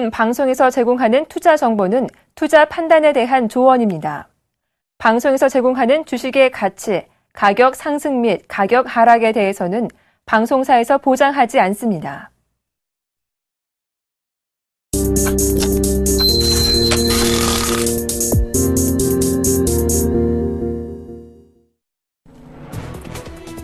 이번 방송에서 제공하는 투자 정보는 투자 판단에 대한 조언입니다. 방송에서 제공하는 주식의 가치, 가격 상승 및 가격 하락에 대해서는 방송사에서 보장하지 않습니다.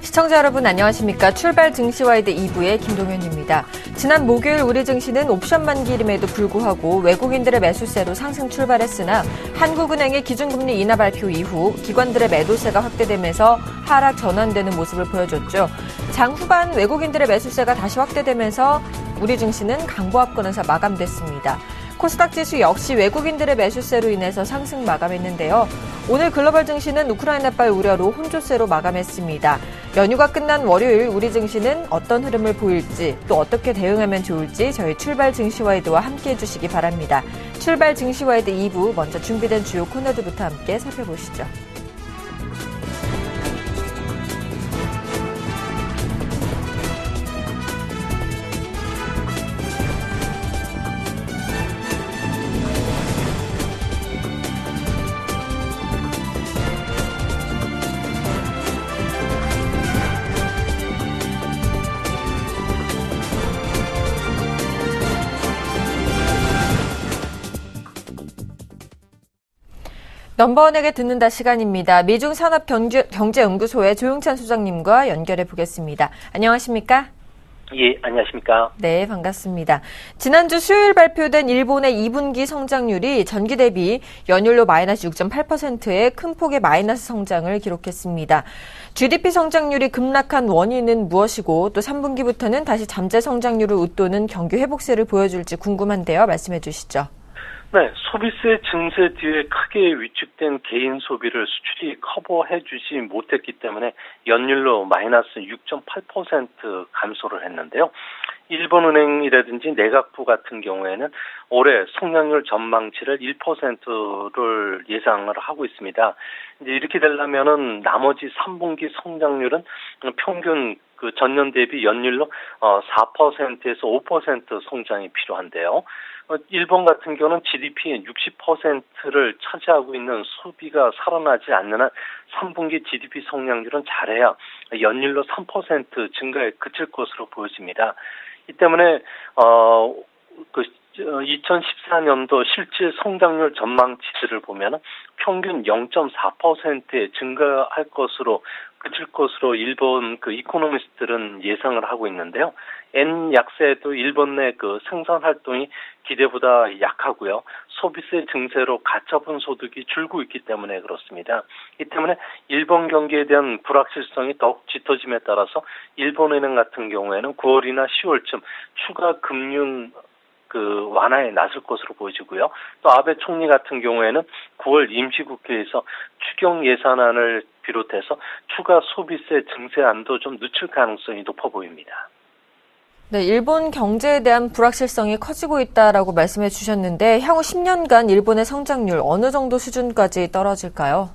시청자 여러분 안녕하십니까? 출발 증시와이드 2부의 김동현입니다. 지난 목요일 우리 증시는 옵션 만기임에도 불구하고 외국인들의 매수세로 상승 출발했으나 한국은행의 기준금리 인하 발표 이후 기관들의 매도세가 확대되면서 하락 전환되는 모습을 보여줬죠. 장 후반 외국인들의 매수세가 다시 확대되면서 우리 증시는 강보합권에서 마감됐습니다. 코스닥 지수 역시 외국인들의 매수세로 인해서 상승 마감했는데요. 오늘 글로벌 증시는 우크라이나발 우려로 혼조세로 마감했습니다. 연휴가 끝난 월요일 우리 증시는 어떤 흐름을 보일지 또 어떻게 대응하면 좋을지 저희 출발 증시와이드와 함께해 주시기 바랍니다. 출발 증시와이드 2부 먼저 준비된 주요 코너들부터 함께 살펴보시죠. 넘버원에게 듣는다 시간입니다. 미중산업경제연구소의 조용찬 소장님과 연결해 보겠습니다. 안녕하십니까? 예, 안녕하십니까? 네, 반갑습니다. 지난주 수요일 발표된 일본의 2분기 성장률이 전기 대비 연율로 마이너스 6.8%의 큰 폭의 마이너스 성장을 기록했습니다. GDP 성장률이 급락한 원인은 무엇이고 또 3분기부터는 다시 잠재 성장률을 웃도는 경기 회복세를 보여줄지 궁금한데요. 말씀해 주시죠. 네, 소비세 증세 뒤에 크게 위축된 개인 소비를 수출이 커버해주지 못했기 때문에 연율로 마이너스 6.8% 감소를 했는데요. 일본은행이라든지 내각부 같은 경우에는 올해 성장률 전망치를 1%를 예상을 하고 있습니다. 이제 이렇게 되려면은 나머지 3분기 성장률은 평균 전년 대비 연율로 4%에서 5% 성장이 필요한데요. 일본 같은 경우는 GDP의 60%를 차지하고 있는 소비가 살아나지 않는 한 3분기 GDP 성장률은 잘해야 연율로 3% 증가에 그칠 것으로 보여집니다. 이 때문에 2014년도 실질 성장률 전망치들을 보면 평균 0.4%에 증가할 것으로 그칠 것으로 일본 이코노미스트들은 예상을 하고 있는데요. 엔 약세도 일본 내 생산 활동이 기대보다 약하고요. 소비세 증세로 가처분 소득이 줄고 있기 때문에 그렇습니다. 이 때문에 일본 경기에 대한 불확실성이 더욱 짙어짐에 따라서 일본은행 같은 경우에는 9월이나 10월쯤 추가 금융 완화에 나설 것으로 보여지고요. 또 아베 총리 같은 경우에는 9월 임시국회에서 추경 예산안을 비롯해서 추가 소비세 증세안도 좀 늦출 가능성이 높아 보입니다. 네, 일본 경제에 대한 불확실성이 커지고 있다라고 말씀해 주셨는데 향후 10년간 일본의 성장률 어느 정도 수준까지 떨어질까요?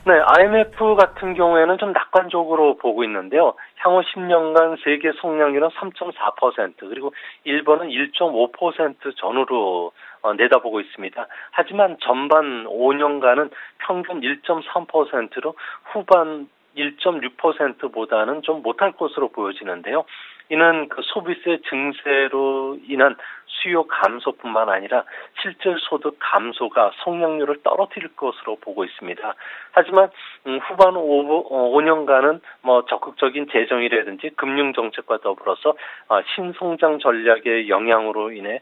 네, IMF 같은 경우에는 좀 낙관적으로 보고 있는데요. 향후 10년간 세계 성장률은 3.4% 그리고 일본은 1.5% 전후로 내다보고 있습니다. 하지만 전반 5년간은 평균 1.3%로 후반 1.6%보다는 좀 못할 것으로 보여지는데요. 이는 소비세 증세로 인한 수요 감소뿐만 아니라 실질 소득 감소가 성장률을 떨어뜨릴 것으로 보고 있습니다. 하지만 후반 5년간은 적극적인 재정이라든지 금융 정책과 더불어서 신성장 전략의 영향으로 인해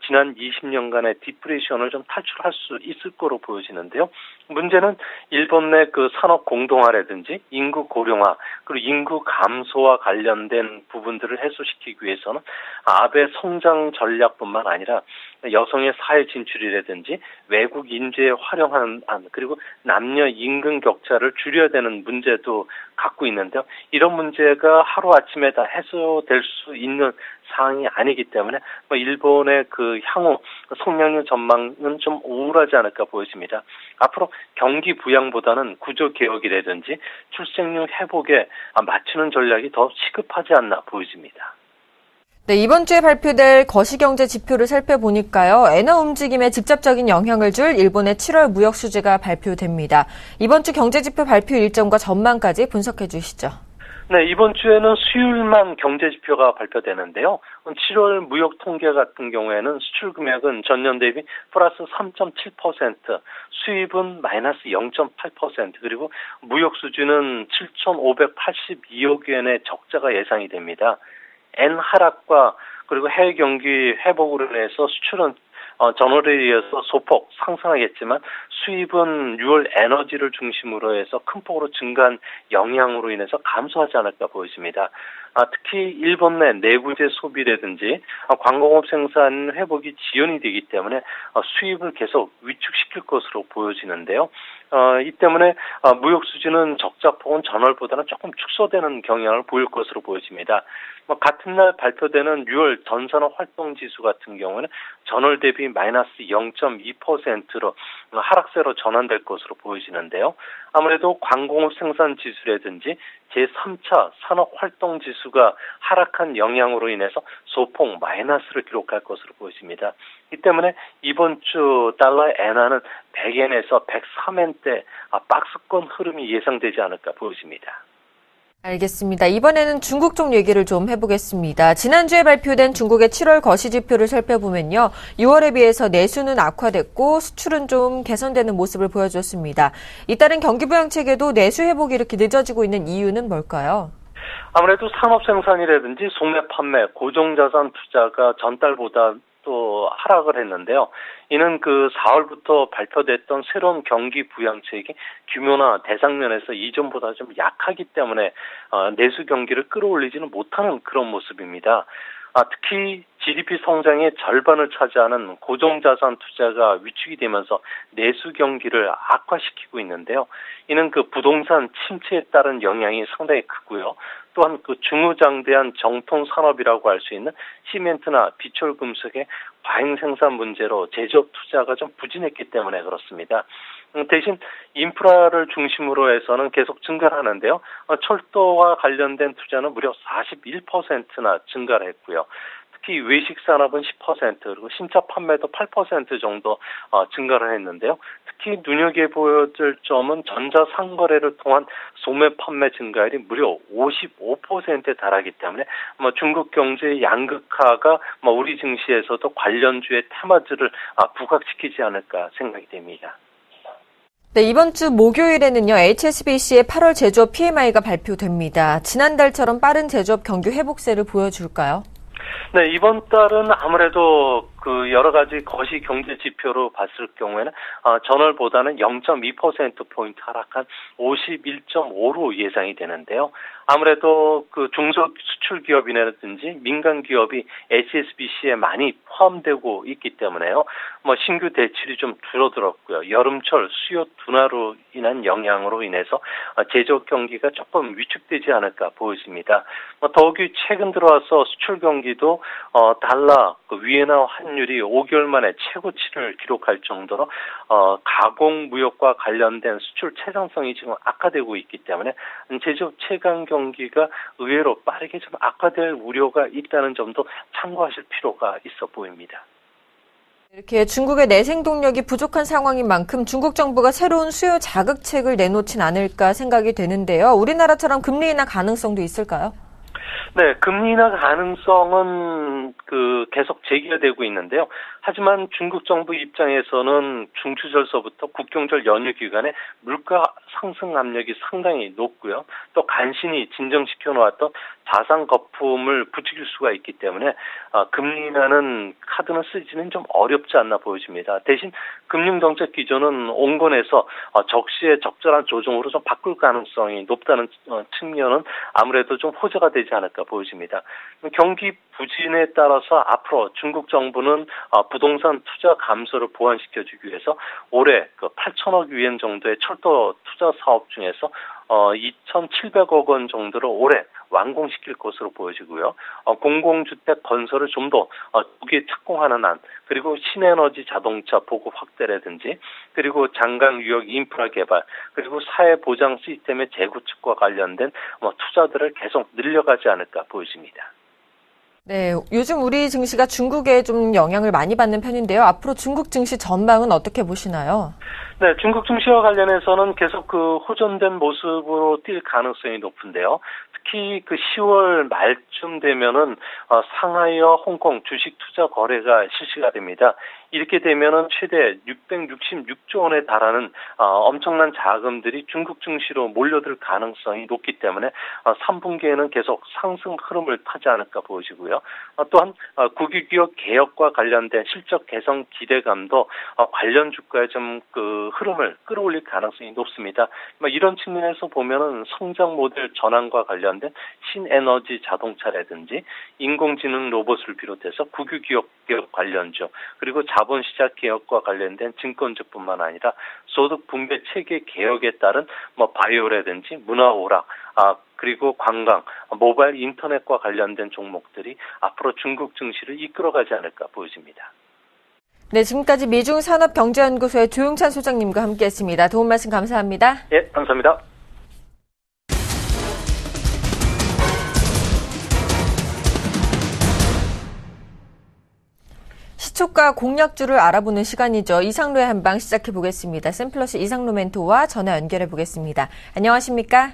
지난 20년간의 디프레이션을 좀 탈출할 수 있을 거로 보여지는데요. 문제는 일본 내 산업 공동화라든지 인구 고령화 그리고 인구 감소와 관련된 부분들을 해소시키기 위해서는 아베 성장 전략뿐만 아니라 여성의 사회 진출이라든지 외국 인재의 활용한 그리고 남녀 임금 격차를 줄여야 되는 문제도 갖고 있는데요. 이런 문제가 하루아침에 다 해소될 수 있는 사항이 아니기 때문에 일본의 향후 성장률 전망은 좀 우울하지 않을까 보여집니다. 앞으로 경기 부양보다는 구조 개혁이라든지 출생률 회복에 맞추는 전략이 더 시급하지 않나 보여집니다. 네, 이번 주에 발표될 거시경제 지표를 살펴보니까요. 엔화 움직임에 직접적인 영향을 줄 일본의 7월 무역 수지가 발표됩니다. 이번 주 경제 지표 발표 일정과 전망까지 분석해 주시죠. 네, 이번 주에는 수요일만 경제 지표가 발표되는데요. 7월 무역 통계 같은 경우에는 수출 금액은 전년 대비 플러스 3.7%, 수입은 마이너스 0.8%, 그리고 무역 수지는 7,582억元의 적자가 예상이 됩니다. 엔 하락과 그리고 해외 경기 회복으로 인해서 수출은 전월에 이어서 소폭 상승하겠지만 수입은 6월 에너지를 중심으로 해서 큰 폭으로 증가한 영향으로 인해서 감소하지 않을까 보여집니다. 특히 일본 내 내구재 소비라든지 광공업 생산 회복이 지연이 되기 때문에 수입을 계속 위축시킬 것으로 보여지는데요. 이 때문에 무역 수지는 적자폭은 전월보다는 조금 축소되는 경향을 보일 것으로 보여집니다. 같은 날 발표되는 6월 전산업 활동 지수 같은 경우는 전월 대비 마이너스 0.2%로 하락세로 전환될 것으로 보여지는데요. 아무래도 광공업 생산 지수라든지 제3차 산업 활동 지수가 하락한 영향으로 인해서 소폭 마이너스를 기록할 것으로 보여집니다. 이 때문에 이번 주 달러 엔화는 100엔에서 103엔대 박스권 흐름이 예상되지 않을까 보여집니다. 알겠습니다. 이번에는 중국 쪽 얘기를 좀 해보겠습니다. 지난주에 발표된 중국의 7월 거시지표를 살펴보면요. 6월에 비해서 내수는 악화됐고 수출은 좀 개선되는 모습을 보여줬습니다. 이따른 경기부양책에도 내수 회복이 이렇게 늦어지고 있는 이유는 뭘까요? 아무래도 산업 생산이라든지 소매 판매, 고정자산 투자가 전달보다 또 하락을 했는데요. 이는 4월부터 발표됐던 새로운 경기 부양책이 규모나 대상면에서 이전보다 좀 약하기 때문에 내수 경기를 끌어올리지는 못하는 그런 모습입니다. 특히 GDP 성장의 절반을 차지하는 고정자산 투자가 위축이 되면서 내수 경기를 악화시키고 있는데요. 이는 부동산 침체에 따른 영향이 상당히 크고요. 또한 중후장대한 정통 산업이라고 할 수 있는 시멘트나 비철금속의 과잉 생산 문제로 제조업 투자가 좀 부진했기 때문에 그렇습니다. 대신 인프라를 중심으로 해서는 계속 증가를 하는데요. 철도와 관련된 투자는 무려 41%나 증가를 했고요. 특히 외식 산업은 10% 그리고 신차 판매도 8% 정도 증가를 했는데요. 특히 눈여겨보아야 될 점은 전자상거래를 통한 소매 판매 증가율이 무려 55%에 달하기 때문에 중국 경제의 양극화가 우리 증시에서도 관련주의 테마주를 부각시키지 않을까 생각이 됩니다. 네, 이번 주 목요일에는요, HSBC의 8월 제조업 PMI가 발표됩니다. 지난달처럼 빠른 제조업 경기 회복세를 보여줄까요? 네, 이번 달은 아무래도 여러 가지 거시 경제 지표로 봤을 경우에는 전월보다는 0.2%포인트 하락한 51.5로 예상이 되는데요. 아무래도 중소 수출 기업이라든지 민간 기업이 HSBC에 많이 포함되고 있기 때문에요. 신규 대출이 좀 줄어들었고요. 여름철 수요 둔화로 인한 영향으로 인해서 제조업 경기가 조금 위축되지 않을까 보여집니다. 더욱이 최근 들어와서 수출 경기도 달러 위엔화 환율이 5개월 만에 최고치를 기록할 정도로 가공 무역과 관련된 수출 최상성이 지금 악화되고 있기 때문에 제조업 체감 경기가 의외로 빠르게 좀 악화될 우려가 있다는 점도 참고하실 필요가 있어 보입니다. 이렇게 중국의 내생 동력이 부족한 상황인 만큼 중국 정부가 새로운 수요 자극책을 내놓진 않을까 생각이 되는데요. 우리나라처럼 금리 인하 가능성도 있을까요? 네, 금리 인하 가능성은 계속 제기가 되고 있는데요. 하지만 중국 정부 입장에서는 중추절서부터 국경절 연휴 기간에 물가 상승 압력이 상당히 높고요. 또 간신히 진정시켜 놓았던 자산 거품을 부추길 수가 있기 때문에 금리 인하는 카드는 쓰지는 좀 어렵지 않나 보여집니다. 대신 금융정책 기조는 온건해서 적시에 적절한 조정으로 좀 바꿀 가능성이 높다는 측면은 아무래도 좀 호재가 되지 않을까 보여집니다. 경기 부진에 따라서 앞으로 중국 정부는 부동산 투자 감소를 보완시켜주기 위해서 올해 8천억 위안 정도의 철도 투자 사업 중에서 2,700억 원 정도를 올해 완공시킬 것으로 보여지고요. 공공주택 건설을 좀 더 두개 착공하는 안, 그리고 신에너지 자동차 보급 확대라든지, 그리고 장강 유역 인프라 개발, 그리고 사회 보장 시스템의 재구축과 관련된 투자들을 계속 늘려가지 않을까 보여집니다. 네, 요즘 우리 증시가 중국에 좀 영향을 많이 받는 편인데요. 앞으로 중국 증시 전망은 어떻게 보시나요? 네, 중국 증시와 관련해서는 계속 호전된 모습으로 뛸 가능성이 높은데요. 특히 10월 말쯤 되면은 상하이와 홍콩 주식 투자 거래가 실시가 됩니다. 이렇게 되면은 최대 666조 원에 달하는 엄청난 자금들이 중국 증시로 몰려들 가능성이 높기 때문에 3분기에는 계속 상승 흐름을 타지 않을까 보여지고요. 또한 국유기업 개혁과 관련된 실적 개선 기대감도 관련 주가에 좀 흐름을 끌어올릴 가능성이 높습니다. 이런 측면에서 보면은 성장 모델 전환과 관련된 신에너지 자동차라든지 인공지능 로봇을 비롯해서 국유기업 개혁 관련주 그리고 자본시장 개혁과 관련된 증권주뿐만 아니라 소득 분배 체계 개혁에 따른 바이오라든지 문화 오락 그리고 관광, 모바일 인터넷과 관련된 종목들이 앞으로 중국 증시를 이끌어가지 않을까 보여집니다. 네, 지금까지 미중산업경제연구소의 조용찬 소장님과 함께했습니다. 도움 말씀 감사합니다. 예, 감사합니다. 시초가 공략주를 알아보는 시간이죠. 이상로의 한방 시작해 보겠습니다. 샘플러시 이상로 멘토와 전화 연결해 보겠습니다. 안녕하십니까?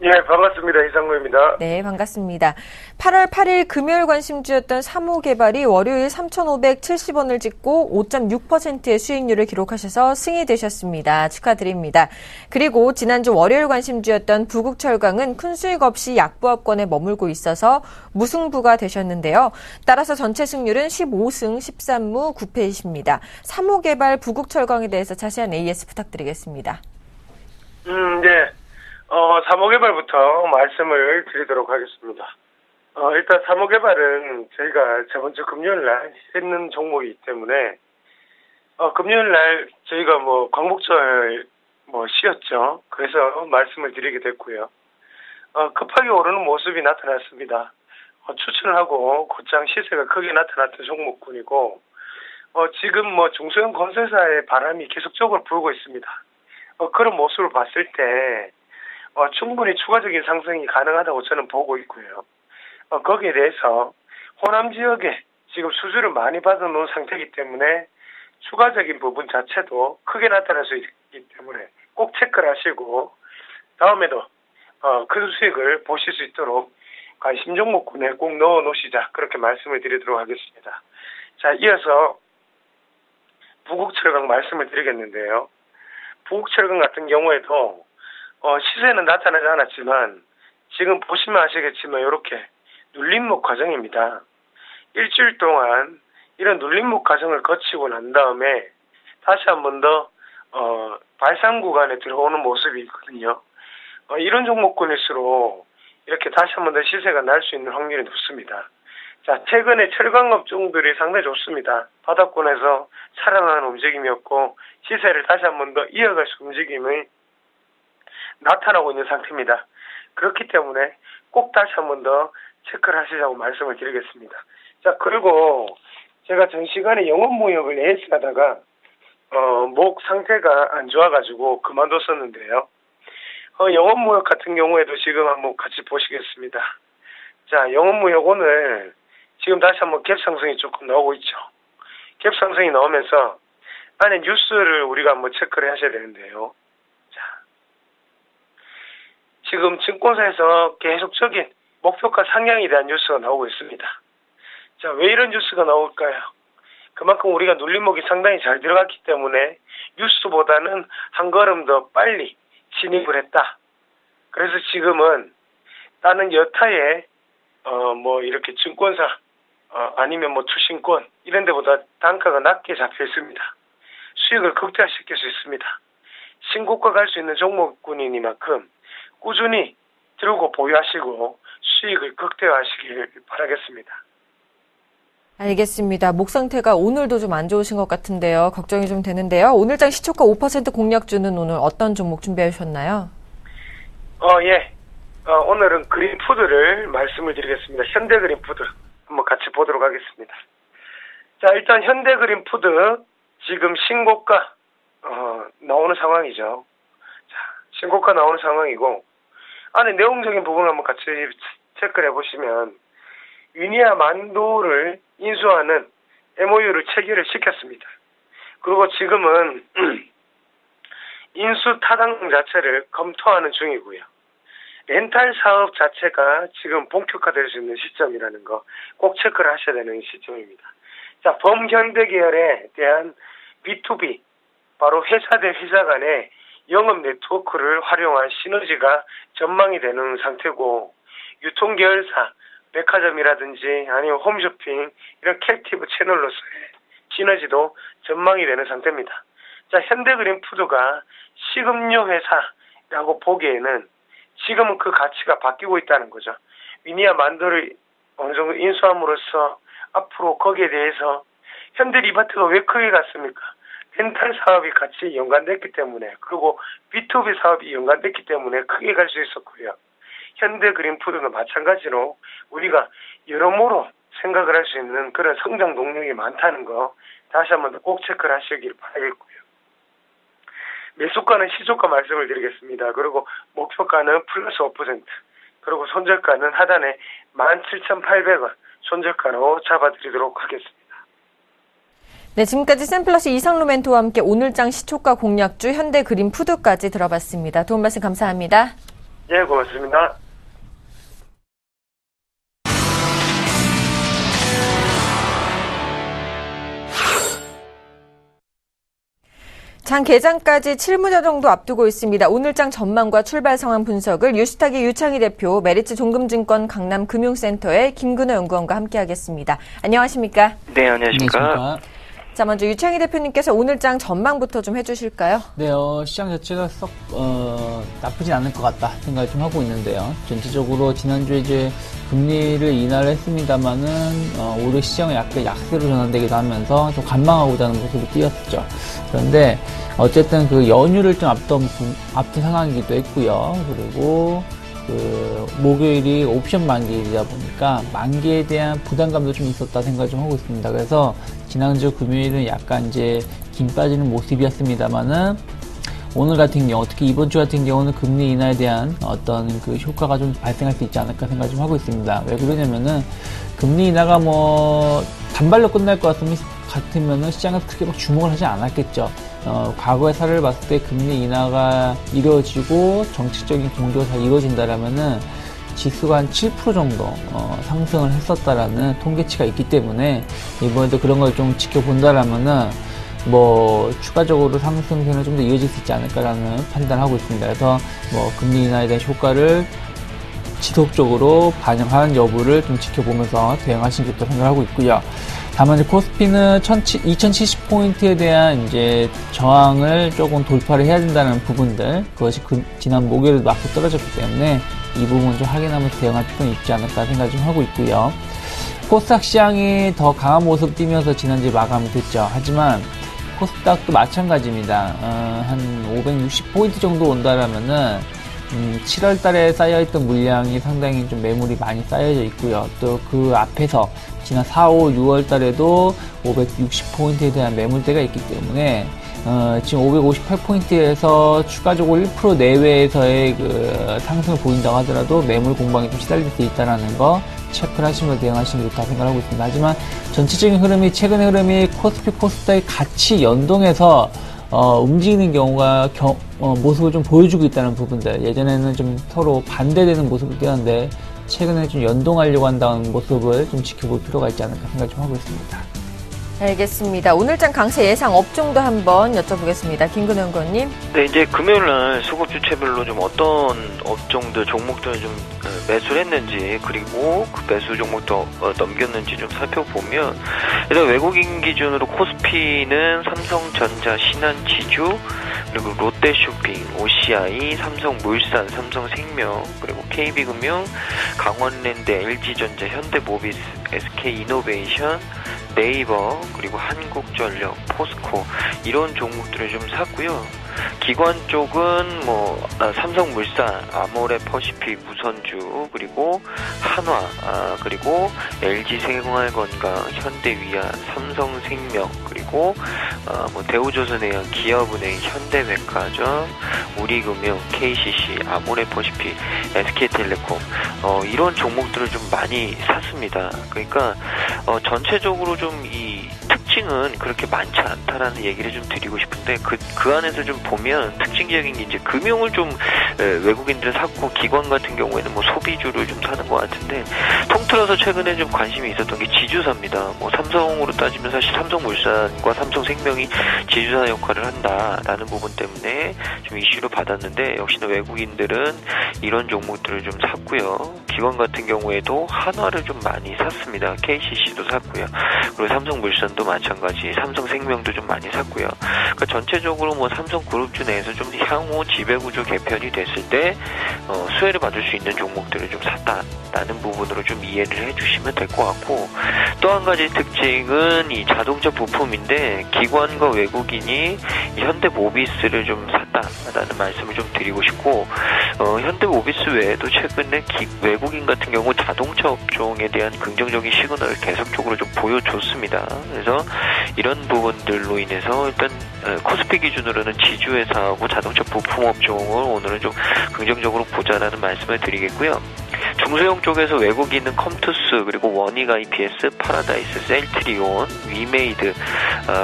예, 반갑습니다. 이상로입니다. 네, 반갑습니다. 8월 8일 금요일 관심주였던 사무개발이 월요일 3,570원을 찍고 5.6%의 수익률을 기록하셔서 승이 되셨습니다. 축하드립니다. 그리고 지난주 월요일 관심주였던 부국철강은 큰 수익 없이 약보합권에 머물고 있어서 무승부가 되셨는데요. 따라서 전체 승률은 15승 13무 9패이십니다. 사무개발 부국철강에 대해서 자세한 AS 부탁드리겠습니다. 네. 사무개발부터 말씀을 드리도록 하겠습니다. 일단 사무개발은 저희가 저번 주 금요일 날 했는 종목이기 때문에, 금요일 날 저희가 광복절 쉬었죠. 그래서 말씀을 드리게 됐고요. 급하게 오르는 모습이 나타났습니다. 추천을 하고 곧장 시세가 크게 나타났던 종목군이고, 지금 중소형 건설사의 바람이 계속적으로 불고 있습니다. 그런 모습을 봤을 때, 충분히 추가적인 상승이 가능하다고 저는 보고 있고요. 거기에 대해서 호남 지역에 지금 수주를 많이 받아놓은 상태이기 때문에 추가적인 부분 자체도 크게 나타날 수 있기 때문에 꼭 체크를 하시고 다음에도 큰 수익을 보실 수 있도록 관심 종목군에 꼭 넣어 놓으시자 그렇게 말씀을 드리도록 하겠습니다. 자, 이어서 부국철강 말씀을 드리겠는데요. 부국철강 같은 경우에도 시세는 나타나지 않았지만 지금 보시면 아시겠지만 이렇게 눌림목 과정입니다. 일주일 동안 이런 눌림목 과정을 거치고 난 다음에 다시 한 번 더 발상 구간에 들어오는 모습이 있거든요. 이런 종목군일수록 이렇게 다시 한 번 더 시세가 날 수 있는 확률이 높습니다. 자, 최근에 철강업종들이 상당히 좋습니다. 바닥권에서 살아나는 움직임이었고 시세를 다시 한 번 더 이어갈 수 움직임이 나타나고 있는 상태입니다. 그렇기 때문에 꼭 다시 한 번 더 체크를 하시자고 말씀을 드리겠습니다. 자, 그리고 제가 전 시간에 영업무역을 AS 하다가 목 상태가 안 좋아가지고 그만뒀었는데요. 영업무역 같은 경우에도 지금 한번 같이 보시겠습니다. 자, 영업무역 오늘 지금 다시 한번 갭 상승이 조금 나오고 있죠. 갭 상승이 나오면서 안에 뉴스를 우리가 한번 체크를 하셔야 되는데요. 지금 증권사에서 계속적인 목표가 상향에 대한 뉴스가 나오고 있습니다. 자, 왜 이런 뉴스가 나올까요? 그만큼 우리가 눌림목이 상당히 잘 들어갔기 때문에 뉴스보다는 한 걸음 더 빨리 진입을 했다. 그래서 지금은 다른 여타의 이렇게 증권사 아니면 투신권 이런 데보다 단가가 낮게 잡혀 있습니다. 수익을 극대화시킬 수 있습니다. 신고가 갈 수 있는 종목군이니만큼 꾸준히 들고 보유하시고 수익을 극대화하시길 바라겠습니다. 알겠습니다. 목 상태가 오늘도 좀 안 좋으신 것 같은데요. 걱정이 좀 되는데요. 오늘장 시초가 5% 공략주는 오늘 어떤 종목 준비해 주셨나요? 예. 오늘은 그린푸드를 말씀을 드리겠습니다. 현대그린푸드 한번 같이 보도록 하겠습니다. 자, 일단 현대그린푸드 지금 신고가 나오는 상황이죠. 자, 신고가 나오는 상황이고 안에 내용적인 부분을 한번 같이 체크를 해보시면 위니아 만도를 인수하는 MOU를 체결을 시켰습니다. 그리고 지금은 인수 타당 자체를 검토하는 중이고요. 렌탈 사업 자체가 지금 본격화될 수 있는 시점이라는 거 꼭 체크를 하셔야 되는 시점입니다. 자, 범현대 계열에 대한 B2B, 바로 회사 대 회사 간의 영업 네트워크를 활용한 시너지가 전망이 되는 상태고, 유통계열사, 백화점이라든지 아니면 홈쇼핑, 이런 캡티브 채널로서의 시너지도 전망이 되는 상태입니다. 자, 현대그린푸드가 식음료 회사라고 보기에는 지금은 그 가치가 바뀌고 있다는 거죠. 위니아 만도를 어느 정도 인수함으로써 앞으로 거기에 대해서 현대리바트가 왜 크게 갔습니까? 렌탈 사업이 같이 연관됐기 때문에, 그리고 B2B 사업이 연관됐기 때문에 크게 갈 수 있었고요. 현대그린푸드는 마찬가지로 우리가 여러모로 생각을 할 수 있는 그런 성장 동력이 많다는 거 다시 한 번 더 꼭 체크를 하시길 바라겠고요. 매수가는 시초가 말씀을 드리겠습니다. 그리고 목표가는 플러스 5%, 그리고 손절가는 하단에 17,800원 손절가로 잡아드리도록 하겠습니다. 네, 지금까지 샘플러스 이상로 멘토와 함께 오늘장 시초가 공략주 현대그린푸드까지 들어봤습니다. 도움 말씀 감사합니다. 예, 고맙습니다. 장 개장까지 7무렵 정도 앞두고 있습니다. 오늘장 전망과 출발 상황 분석을 유스타기 유창희 대표, 메리츠 종금증권 강남금융센터의 김근호 연구원과 함께하겠습니다. 안녕하십니까? 네, 안녕하십니까? 자, 먼저 유창희 대표님께서 오늘장 전망부터 좀 해주실까요? 네, 시장 자체가 썩 나쁘진 않을 것 같다 생각을 좀 하고 있는데요. 전체적으로 지난주에 이제 금리를 인하를 했습니다만은 올해 시장은 약간 약세로 전환되기도 하면서 좀 관망하고자 하는 모습을 띄었죠. 그런데 어쨌든 그 연휴를 좀 앞둔 상황이기도 했고요. 그리고 목요일이 옵션 만기이다 보니까 만기에 대한 부담감도 좀 있었다 생각을 좀 하고 있습니다. 그래서 지난주 금요일은 약간 이제 긴 빠지는 모습이었습니다만은 오늘 같은 경우, 특히 이번 주 같은 경우는 금리 인하에 대한 어떤 그 효과가 좀 발생할 수 있지 않을까 생각을 좀 하고 있습니다. 왜 그러냐면은 금리 인하가 뭐 단발로 끝날 것 같으면은 시장은 크게 막 주목을 하지 않았겠죠. 과거의 사례를 봤을 때 금리 인하가 이루어지고 정치적인 공조가 잘 이루어진다라면은 지수가 한 7% 정도 상승을 했었다라는 통계치가 있기 때문에 이번에도 그런 걸 좀 지켜본다라면은 뭐 추가적으로 상승세는 좀 더 이어질 수 있지 않을까라는 판단을 하고 있습니다. 그래서 뭐 금리 인하에 대한 효과를 지속적으로 반영하는 여부를 좀 지켜보면서 대응하시는 것도 생각하고 있고요. 다만 이제 코스피는 2070포인트에 대한 이제 저항을 조금 돌파를 해야 된다는 부분들, 그것이 지난 목요일에도 맞고 떨어졌기 때문에 이 부분 좀 확인하면서 대응할 필요는 있지 않을까 생각을 좀 하고 있고요. 코스닥 시장이 더 강한 모습 띄면서 지난주에 마감이 됐죠. 하지만 코스닥도 마찬가지입니다. 한 560포인트 정도 온다라면은 7월 달에 쌓여있던 물량이 상당히 좀 매물이 많이 쌓여져 있고요. 또 그 앞에서 지난 4, 5, 6월 달에도 560포인트에 대한 매물대가 있기 때문에 지금 558포인트에서 추가적으로 1% 내외에서의 그 상승을 보인다고 하더라도 매물 공방이 좀 시달릴 수 있다는 거 체크를 하시면서 대응하시는 게 좋다고 생각하고 있습니다. 하지만 전체적인 흐름이, 최근의 흐름이 코스피, 코스닥이 같이 연동해서 움직이는 경우가 모습을 좀 보여주고 있다는 부분들, 예전에는 좀 서로 반대되는 모습을 띄었는데 최근에 좀 연동하려고 한다는 모습을 좀 지켜볼 필요가 있지 않을까 생각을 좀 하고 있습니다. 알겠습니다. 오늘장 강세 예상 업종도 한번 여쭤보겠습니다. 김근호 연구원님. 네, 이제 금요일날 수급 주체별로 좀 어떤 업종들, 종목들을 좀 매수를 했는지, 그리고 그 매수 종목도 넘겼는지 좀 살펴보면, 일단 외국인 기준으로 코스피는 삼성전자, 신한지주, 그리고 롯데쇼핑, OCI, 삼성물산, 삼성생명, 그리고 KB금융, 강원랜드, LG전자, 현대모비스, SK이노베이션, 네이버, 그리고 한국전력, 포스코, 이런 종목들을 좀 샀고요. 기관 쪽은 뭐 삼성물산, 아모레퍼시픽, 우선주, 그리고 한화, 그리고 LG생활건강, 현대위아, 삼성생명, 그리고 있고, 뭐 대우조선해양, 기업은행, 현대백화점, 우리금융, KCC, 아모레퍼시픽, SK텔레콤 이런 종목들을 좀 많이 샀습니다. 그러니까 전체적으로 좀 이 특징은 그렇게 많지 않다라는 얘기를 좀 드리고 싶은데 그 안에서 좀 보면 특징적인 게 이제 금융을 좀 외국인들은 샀고 기관 같은 경우에는 뭐 소비주를 좀 사는 것 같은데 통틀어서 최근에 좀 관심이 있었던 게 지주사입니다. 뭐 삼성으로 따지면 사실 삼성물산과 삼성생명이 지주사 역할을 한다라는 부분 때문에 좀 이슈를 받았는데 역시나 외국인들은 이런 종목들을 좀 샀고요. 기관 같은 경우에도 한화를 좀 많이 샀습니다. KCC도 샀고요. 그리고 삼성물산도 마찬가지, 삼성생명도 좀 많이 샀고요. 그러니까 전체적으로 뭐 삼성그룹주 내에서 좀 향후 지배구조 개편이 됐을 때 수혜를 받을 수 있는 종목들을 좀 샀다라는 부분으로 좀 이해를 해주시면 될 것 같고 또 한 가지 특징은 이 자동차 부품인데 기관과 외국인이 현대모비스를 좀 샀다라는 말씀을 좀 드리고 싶고 현대모비스 외에도 최근에 외국인 같은 경우 자동차 업종에 대한 긍정적인 시그널을 계속적으로 좀 보여줬습니다. 그래서 이런 부분들로 인해서 일단 코스피 기준으로는 지주회사하고 자동차 부품 업종을 오늘은 좀 긍정적으로 보자라는 말씀을 드리겠고요. 중소형 쪽에서 외국인은 컴투스 그리고 원익 IPS, 파라다이스, 셀트리온, 위메이드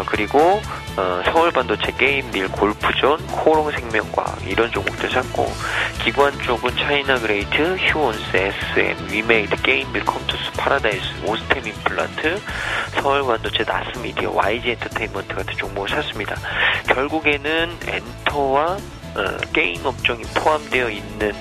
그리고 서울반도체, 게임딜, 골프존, 코롱생명과학 이런 종목들 샀고 기관 쪽은 차이나그레이트, 휴온스, SM, 위메이드, 게임딜, 컴투스, 파라다이스, 오스템 임플란트, 서울반도체, 나스미디어, YG엔터테인먼트 같은 종목을 샀습니다. 결국에는 엔터와 게임 업종이 포함되어 있는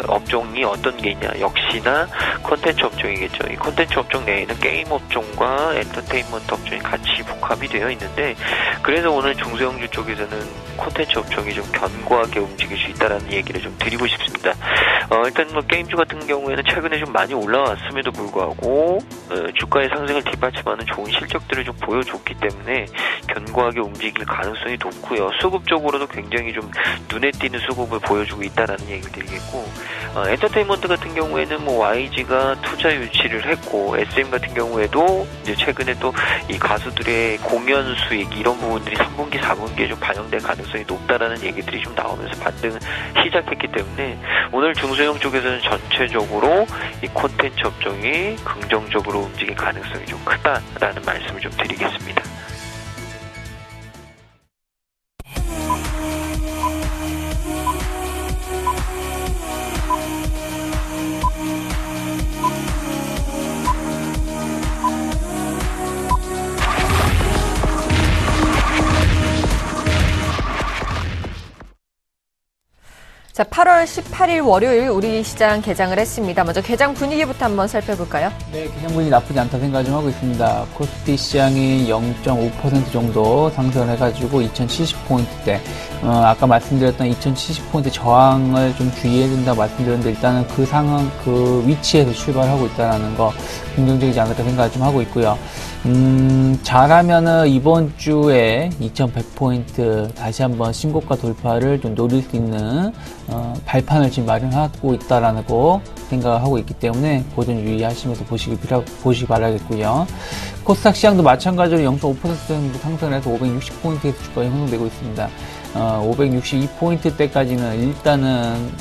업종이 어떤 게 있냐 역시나 콘텐츠 업종이겠죠. 이 콘텐츠 업종 내에는 게임 업종과 엔터테인먼트 업종이 같이 복합이 되어 있는데 그래서 오늘 중소형주 쪽에서는 콘텐츠 업종이 좀 견고하게 움직일 수 있다라는 얘기를 좀 드리고 싶습니다. 일단 뭐 게임주 같은 경우에는 최근에 좀 많이 올라왔음에도 불구하고 주가의 상승을 뒷받침하는 좋은 실적들을 좀 보여줬기 때문에 견고하게 움직일 가능성이 높고요. 수급 쪽으로도 굉장히 좀 눈에 띄는 수급을 보여주고 있다라는 얘기를 드리겠고 엔터테인먼트 같은 경우에는 뭐 YG가 투자 유치를 했고 SM 같은 경우에도 이제 최근에 또 이 가수들의 공연 수익 이런 부분들이 3분기, 4분기에 좀 반영될 가능성이 높다라는 얘기들이 좀 나오면서 반등을 시작했기 때문에 오늘 중소형 쪽에서는 전체적으로 이 콘텐츠 업종이 긍정적으로 움직일 가능성이 좀 크다라는 말씀을 좀 드리겠습니다. 자, 8월 18일 월요일 우리 시장 개장을 했습니다. 먼저 개장 분위기부터 한번 살펴볼까요? 네, 개장 분위기 나쁘지 않다 생각 좀 하고 있습니다. 코스피 시장이 0.5% 정도 상승을 해가지고 2070포인트대. 아까 말씀드렸던 2070포인트 저항을 좀 주의해야 된다고 말씀드렸는데 일단은 그 상황, 그 위치에서 출발하고 있다는 거 긍정적이지 않을까 생각을 좀 하고 있고요. 잘하면은 이번 주에 2100포인트 다시 한번 신고가 돌파를 좀 노릴 수 있는 발판을 지금 마련하고 있다라고 생각을 하고 있기 때문에 고전 유의하시면서 보시기 바라겠고요. 코스닥 시장도 마찬가지로 0.5% 정도 상승을 해서 560포인트에서 주가가 형성되고 있습니다. 562포인트대까지는 일단은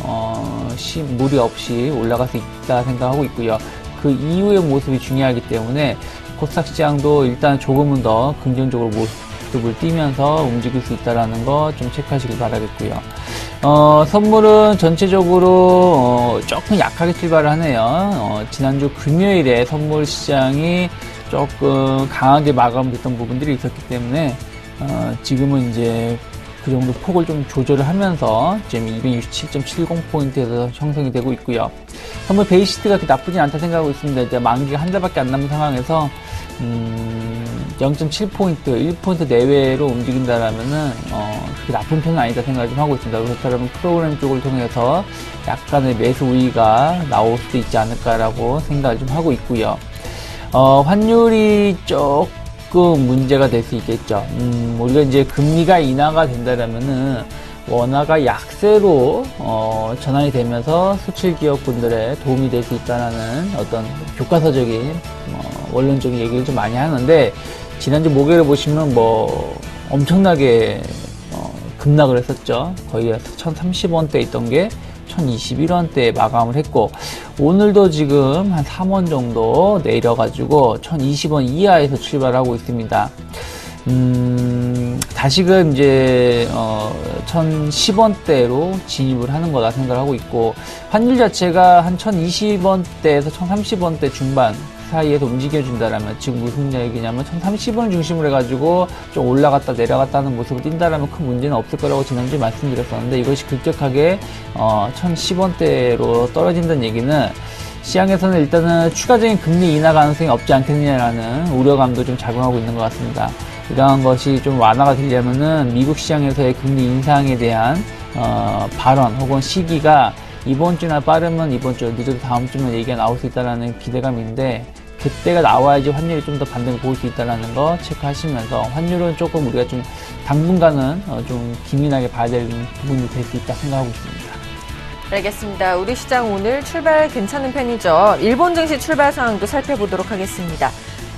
무리 없이 올라갈 수 있다 생각하고 있고요. 그 이후의 모습이 중요하기 때문에 코스닥 시장도 일단 조금은 더 긍정적으로 모습을 띄면서 움직일 수 있다는 거 좀 체크하시길 바라겠고요. 선물은 전체적으로 조금 약하게 출발을 하네요. 지난주 금요일에 선물 시장이 조금 강하게 마감됐던 부분들이 있었기 때문에 지금은 이제 그 정도 폭을 좀 조절을 하면서 지금 267.70포인트에서 형성이 되고 있고요. 선물 베이시스트가 그렇게 나쁘진 않다 생각하고 있습니다. 이제 만기가 한 달밖에 안 남은 상황에서 0.7포인트, 1포인트 내외로 움직인다라면은 그렇게 나쁜 편은 아니다 생각을 좀 하고 있습니다. 그렇다면 프로그램 쪽을 통해서 약간의 매수 우위가 나올 수도 있지 않을까라고 생각을 좀 하고 있고요. 환율이 조금 문제가 될 수 있겠죠. 우리가 이제 금리가 인하가 된다라면은 원화가 약세로 전환이 되면서 수출 기업분들의 도움이 될 수 있다는 어떤 교과서적인 원론적인 얘기를 좀 많이 하는데 지난주 목요일에 보시면 뭐 엄청나게 급락을 했었죠. 거의 1030원대 있던 게 1021원대에 마감을 했고, 오늘도 지금 한 3원 정도 내려가지고 1020원 이하에서 출발하고 있습니다. 다시금 이제 1010원대로 진입을 하는 거다 생각을 하고 있고, 환율 자체가 한 1020원대에서 1030원대 중반 사이에서 움직여준다라면, 지금 무슨 얘기냐면 1030원 중심으로 해가지고 좀 올라갔다 내려갔다 하는 모습을 띈다라면 큰 문제는 없을 거라고 지난주에 말씀드렸었는데, 이것이 급격하게 1010원대로 떨어진다는 얘기는 시장에서는 일단은 추가적인 금리 인하 가능성이 없지 않겠느냐라는 우려감도 좀 작용하고 있는 것 같습니다. 이러한 것이 좀 완화가 되려면은 미국 시장에서의 금리 인상에 대한 발언 혹은 시기가 이번 주나 빠르면 이번 주, 늦어도 다음 주면 얘기가 나올 수 있다는 기대감인데, 그때가 나와야지 환율이 좀 더 반등을 보일 수 있다는 거 체크하시면서, 환율은 조금 우리가 좀 당분간은 좀 기민하게 봐야 될 부분이 될 수 있다 생각하고 있습니다. 알겠습니다. 우리 시장 오늘 출발 괜찮은 편이죠. 일본 증시 출발 상황도 살펴보도록 하겠습니다.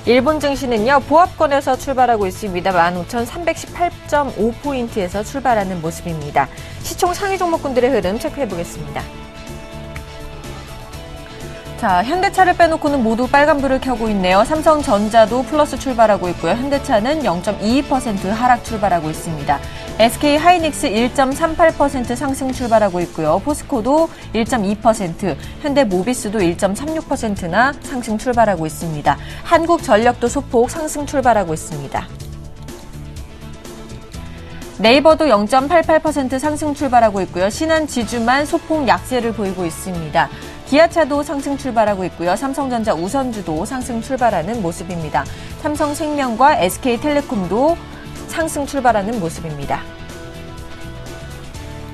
일본 증시는요, 보합권에서 출발하고 있습니다. 15,318.5포인트에서 출발하는 모습입니다. 시총 상위 종목군들의 흐름 체크해보겠습니다. 자, 현대차를 빼놓고는 모두 빨간불을 켜고 있네요. 삼성전자도 플러스 출발하고 있고요. 현대차는 0.22% 하락 출발하고 있습니다. SK 하이닉스 1.38% 상승 출발하고 있고요. 포스코도 1.2%, 현대모비스도 1.36%나 상승 출발하고 있습니다. 한국전력도 소폭 상승 출발하고 있습니다. 네이버도 0.88% 상승 출발하고 있고요. 신한지주만 소폭 약세를 보이고 있습니다. 기아차도 상승 출발하고 있고요. 삼성전자 우선주도 상승 출발하는 모습입니다. 삼성생명과 SK텔레콤도 상승 출발하는 모습입니다.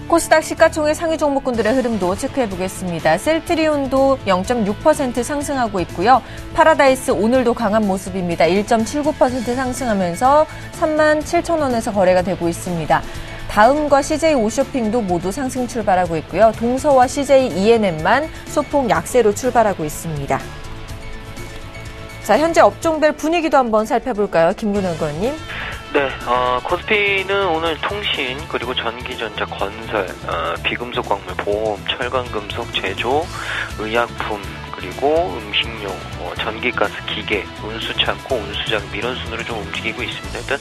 코스닥 시가총액 상위 종목군들의 흐름도 체크해보겠습니다. 셀트리온도 0.6% 상승하고 있고요. 파라다이스 오늘도 강한 모습입니다. 1.79% 상승하면서 37,000원에서 거래가 되고 있습니다. 다음과 CJ 오쇼핑도 모두 상승 출발하고 있고요. 동서와 CJ ENM만 소폭 약세로 출발하고 있습니다. 자, 현재 업종별 분위기도 한번 살펴볼까요? 김근원 의원님. 네, 코스피는 오늘 통신, 그리고 전기전자, 건설, 비금속 광물, 보험, 철강금속, 제조, 의약품, 그리고 음식료, 전기가스, 기계, 운수창고, 운수장비 이런 순으로 좀 움직이고 있습니다. 일단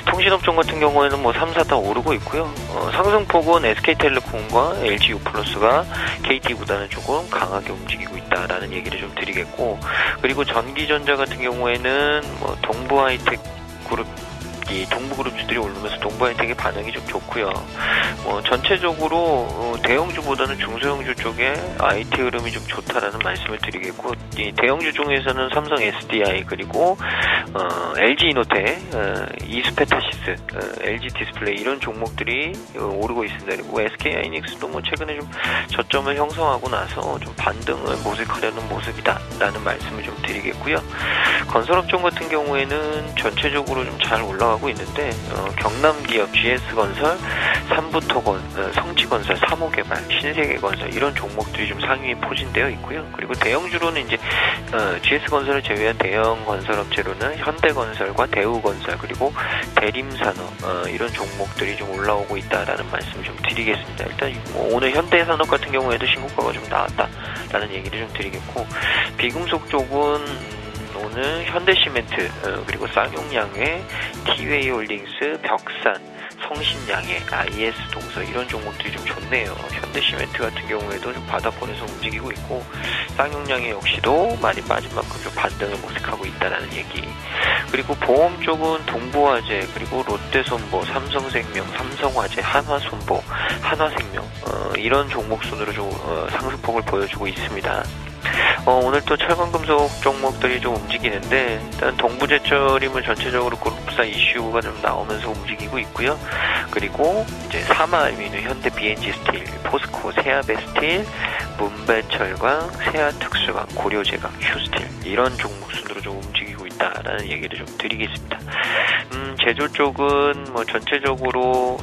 통신업종 같은 경우에는 3, 4 다 오르고 있고요. 상승폭은 SK텔레콤과 LG유플러스가 KT보다는 조금 강하게 움직이고 있다라는 얘기를 좀 드리겠고, 그리고 전기전자 같은 경우에는 동부하이텍 그룹, 이 동부그룹주들이 오르면서 동부하이텍의 반응이 좀 좋고요. 전체적으로 대형주보다는 중소형주 쪽에 IT 흐름이 좀 좋다라는 말씀을 드리겠고, 이 대형주 중에서는 삼성 SDI, 그리고 LG 이노텍, 이스페타시스, LG 디스플레이 이런 종목들이 오르고 있습니다. 그리고 SK 하이닉스도 최근에 좀 저점을 형성하고 나서 좀 반등을 모색하려는 모습이다라는 말씀을 좀 드리겠고요. 건설업종 같은 경우에는 전체적으로 좀 잘 올라가고 있는데, 경남기업, GS건설, 삼부토건, 성치건설, 삼호개발, 신세계건설 이런 종목들이 좀 상위에 포진되어 있고요. 그리고 대형주로는 이제 GS건설을 제외한 대형 건설업체로는 현대건설과 대우건설, 그리고 대림산업 이런 종목들이 좀 올라오고 있다라는 말씀을 좀 드리겠습니다. 일단 오늘 현대산업 같은 경우에도 신고가가 좀 나왔다라는 얘기를 좀 드리겠고, 비금속 쪽은 오늘 현대시멘트, 그리고 쌍용양회, 티웨이홀딩스, 벽산, 성신양회, IS동서 이런 종목들이 좀 좋네요. 현대시멘트 같은 경우에도 좀 바닥권에서 움직이고 있고, 쌍용양회 역시도 많이 빠진 만큼 좀 반등을 모색하고 있다는 얘기. 그리고 보험 쪽은 동부화재, 그리고 롯데손보, 삼성생명, 삼성화재, 한화손보, 한화생명 이런 종목 순으로 좀 상승폭을 보여주고 있습니다. 오늘 또 철강금속 종목들이 좀 움직이는데, 일단 동부제철임을 전체적으로 그룹사 이슈가 좀 나오면서 움직이고 있고요. 그리고 이제 사마알미늄, 현대 BNG 스틸, 포스코, 세아베스틸, 문배철강, 세아특수강, 고려제강, 휴스틸 이런 종목 순으로 좀 움직이고 있다라는 얘기를 좀 드리겠습니다. 제조 쪽은 전체적으로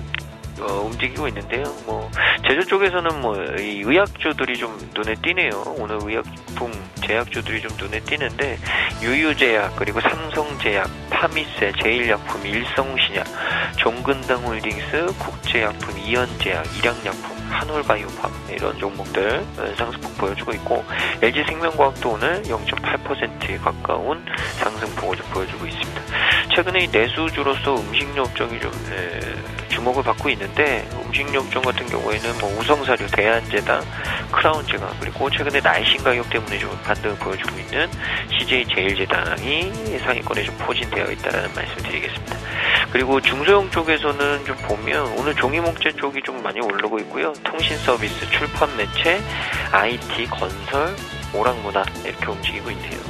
움직이고 있는데요. 뭐 제조 쪽에서는 뭐 이 의약주들이 좀 눈에 띄네요. 오늘 의약품 제약주들이 좀 눈에 띄는데 유유제약 그리고 삼성제약, 파미세, 제일약품, 일성신약, 종근당홀딩스, 국제약품, 이연제약, 일양약품, 한올바이오팜 이런 종목들 상승폭 보여주고 있고 LG생명과학도 오늘 0.8%에 가까운 상승폭을 보여주고 있습니다. 최근에 이 내수주로서 음식료 업종이 좀 주목을 받고 있는데 음식료 업종 같은 경우에는 뭐 우성사료, 대한제당, 크라운제강 그리고 최근에 날씬 가격 때문에 좀 반등을 보여주고 있는 CJ 제일제당이 상위권에 좀 포진되어 있다는 말씀드리겠습니다. 그리고 중소형 쪽에서는 좀 보면 오늘 종이목재 쪽이 좀 많이 오르고 있고요. 통신서비스, 출판 매체, IT, 건설, 오락문화 이렇게 움직이고 있네요.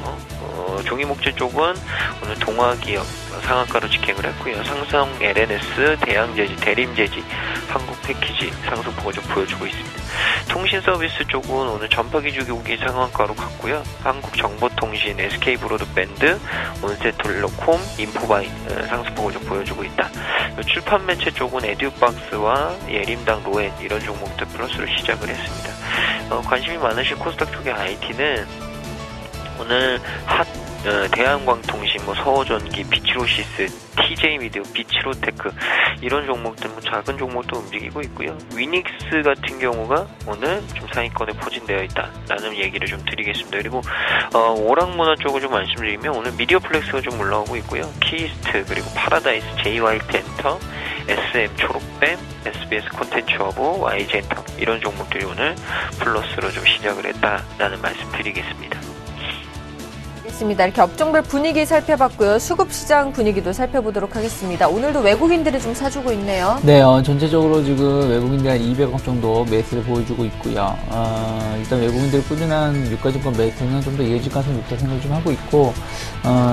종이목재 쪽은 오늘 동아기업 상한가로 직행을 했고요. 삼성, LNS, 대양제지, 대림제지, 한국패키지 상승폭을 좀 보여주고 있습니다. 통신서비스 쪽은 오늘 전파기주국이 상한가로 갔고요. 한국정보통신, SK브로드밴드, 온셋텔레콤, 인포바인 상승폭을 좀 보여주고 있다. 출판 매체 쪽은 에듀박스와 예림당, 로엔 이런 종목들 플러스로 시작을 했습니다. 관심이 많으신 코스닥 쪽의 IT는 오늘 대한광통신, 서호전기, 비치로시스, TJ미디어, 비치로테크 이런 종목들 작은 종목도 움직이고 있고요. 위닉스 같은 경우가 오늘 좀 상위권에 포진되어 있다라는 얘기를 좀 드리겠습니다. 그리고 오락문화 쪽을 좀 말씀드리면 오늘 미디어플렉스가 좀 올라오고 있고요. 키스트 그리고 파라다이스, JY텐터, SM 초록뱀, SBS 콘텐츠허브, YG엔터 이런 종목들이 오늘 플러스로 좀 시작을 했다라는 말씀 드리겠습니다. 알겠습니다. 이렇게 업종별 분위기 살펴봤고요. 수급시장 분위기도 살펴보도록 하겠습니다. 오늘도 외국인들이 좀 사주고 있네요. 네, 전체적으로 지금 외국인들 한 200억 정도 매수를 보여주고 있고요. 일단 외국인들 꾸준한 유가증권 매수는 좀 더 이어질 가능성이 높다 생각을 좀 하고 있고,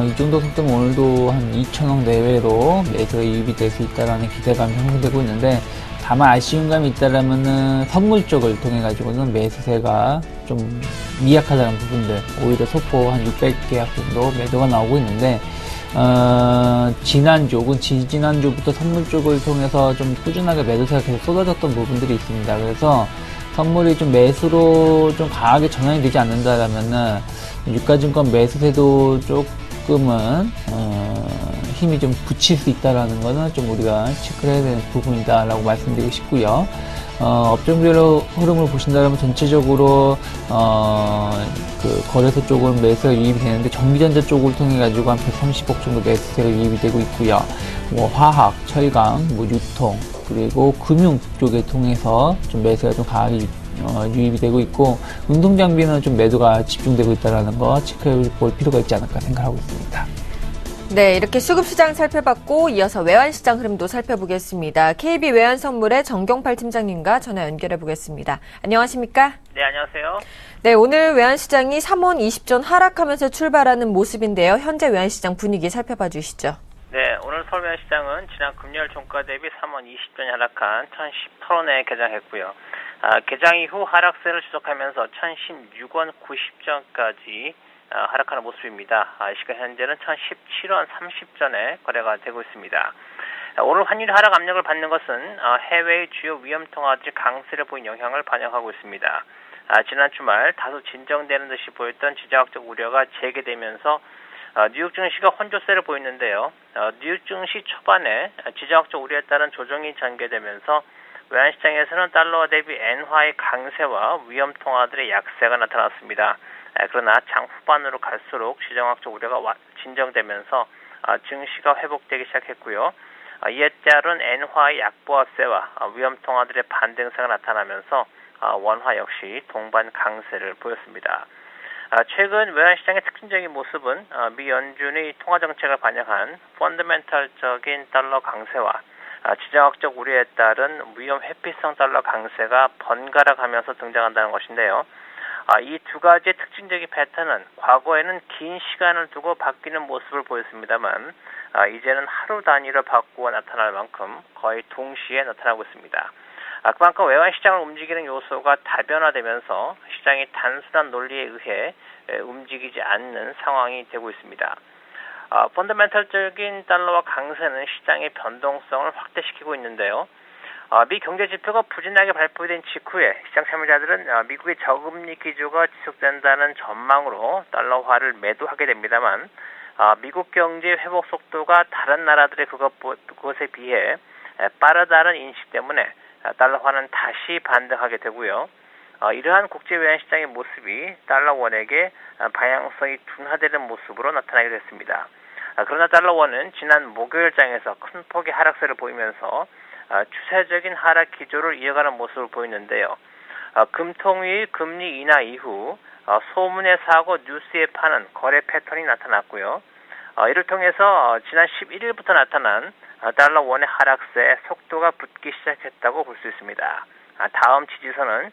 이 정도 속도면 오늘도 한 2천억 내외로 매수가 유입이 될 수 있다는 기대감이 형성되고 있는데, 다만 아쉬운 감이 있다라면은 선물 쪽을 통해 가지고는 매수세가 좀 미약하다는 부분들, 오히려 소포 한 600계약 정도 매도가 나오고 있는데, 지난주부터 선물 쪽을 통해서 좀 꾸준하게 매도세가 계속 쏟아졌던 부분들이 있습니다. 그래서 선물이 좀 매수로 좀 강하게 전환이 되지 않는다라면은 유가증권 매수세도 조금은 힘이 좀 붙일 수 있다라는 거는 좀 우리가 체크를 해야 되는 부분이다라고 말씀드리고 싶고요. 업종별로 흐름을 보신다면 전체적으로 그 거래소 쪽은 매수가 유입이 되는데 전기전자 쪽을 통해 가지고 한 130억 정도 매수세가 유입이 되고 있고요. 뭐 화학, 철강, 뭐 유통 그리고 금융 쪽에 통해서 좀 매수가 좀 강하게 유입이 되고 있고 운동장비는 좀 매도가 집중되고 있다는 거 체크해 볼 필요가 있지 않을까 생각하고 있습니다. 네, 이렇게 수급시장 살펴봤고 이어서 외환시장 흐름도 살펴보겠습니다. KB 외환선물의 정경팔 팀장님과 전화 연결해 보겠습니다. 안녕하십니까? 네, 안녕하세요. 네, 오늘 외환시장이 3원 20전 하락하면서 출발하는 모습인데요. 현재 외환시장 분위기 살펴봐 주시죠. 네, 오늘 서울 외환시장은 지난 금요일 종가 대비 3원 20전이 하락한 1,018원에 개장했고요. 개장 이후 하락세를 지속하면서 1,016원 90전까지 하락하는 모습입니다. 시간 현재는 1,017원 30전에 거래가 되고 있습니다. 오늘 환율 하락 압력을 받는 것은 해외의 주요 위험통화들이 강세를 보인 영향을 반영하고 있습니다. 지난 주말 다소 진정되는 듯이 보였던 지정학적 우려가 재개되면서 뉴욕 증시가 혼조세를 보였는데요. 뉴욕 증시 초반에 지정학적 우려에 따른 조정이 전개되면서 외환시장에서는 달러 대비 엔화의 강세와 위험통화들의 약세가 나타났습니다. 그러나 장 후반으로 갈수록 시장학적 우려가 진정되면서 증시가 회복되기 시작했고요. 이에 따른 엔화의 약보합세와 위험통화들의 반등세가 나타나면서 원화 역시 동반 강세를 보였습니다. 최근 외환시장의 특징적인 모습은 미 연준의 통화정책을 반영한 펀더멘탈적인 달러 강세와 지정학적 우려에 따른 위험 회피성 달러 강세가 번갈아 가면서 등장한다는 것인데요. 이 두 가지의 특징적인 패턴은 과거에는 긴 시간을 두고 바뀌는 모습을 보였습니다만 이제는 하루 단위로 바꾸어 나타날 만큼 거의 동시에 나타나고 있습니다. 그만큼 외환시장을 움직이는 요소가 다변화되면서 시장이 단순한 논리에 의해 움직이지 않는 상황이 되고 있습니다. 펀더멘털적인 달러와 강세는 시장의 변동성을 확대시키고 있는데요. 미 경제 지표가 부진하게 발표된 직후에 시장 참여자들은 미국의 저금리 기조가 지속된다는 전망으로 달러화를 매도하게 됩니다만 미국 경제 회복 속도가 다른 나라들의 그것에 비해 빠르다는 인식 때문에 달러화는 다시 반등하게 되고요. 이러한 국제외환 시장의 모습이 달러 원에게 방향성이 둔화되는 모습으로 나타나게 됐습니다. 그러나 달러 원은 지난 목요일장에서 큰 폭의 하락세를 보이면서 추세적인 하락 기조를 이어가는 모습을 보이는데요. 금통위 금리 인하 이후 소문에 사고 뉴스에 파는 거래 패턴이 나타났고요. 이를 통해서 지난 11일부터 나타난 달러 원의 하락세에 속도가 붙기 시작했다고 볼 수 있습니다. 다음 지지선은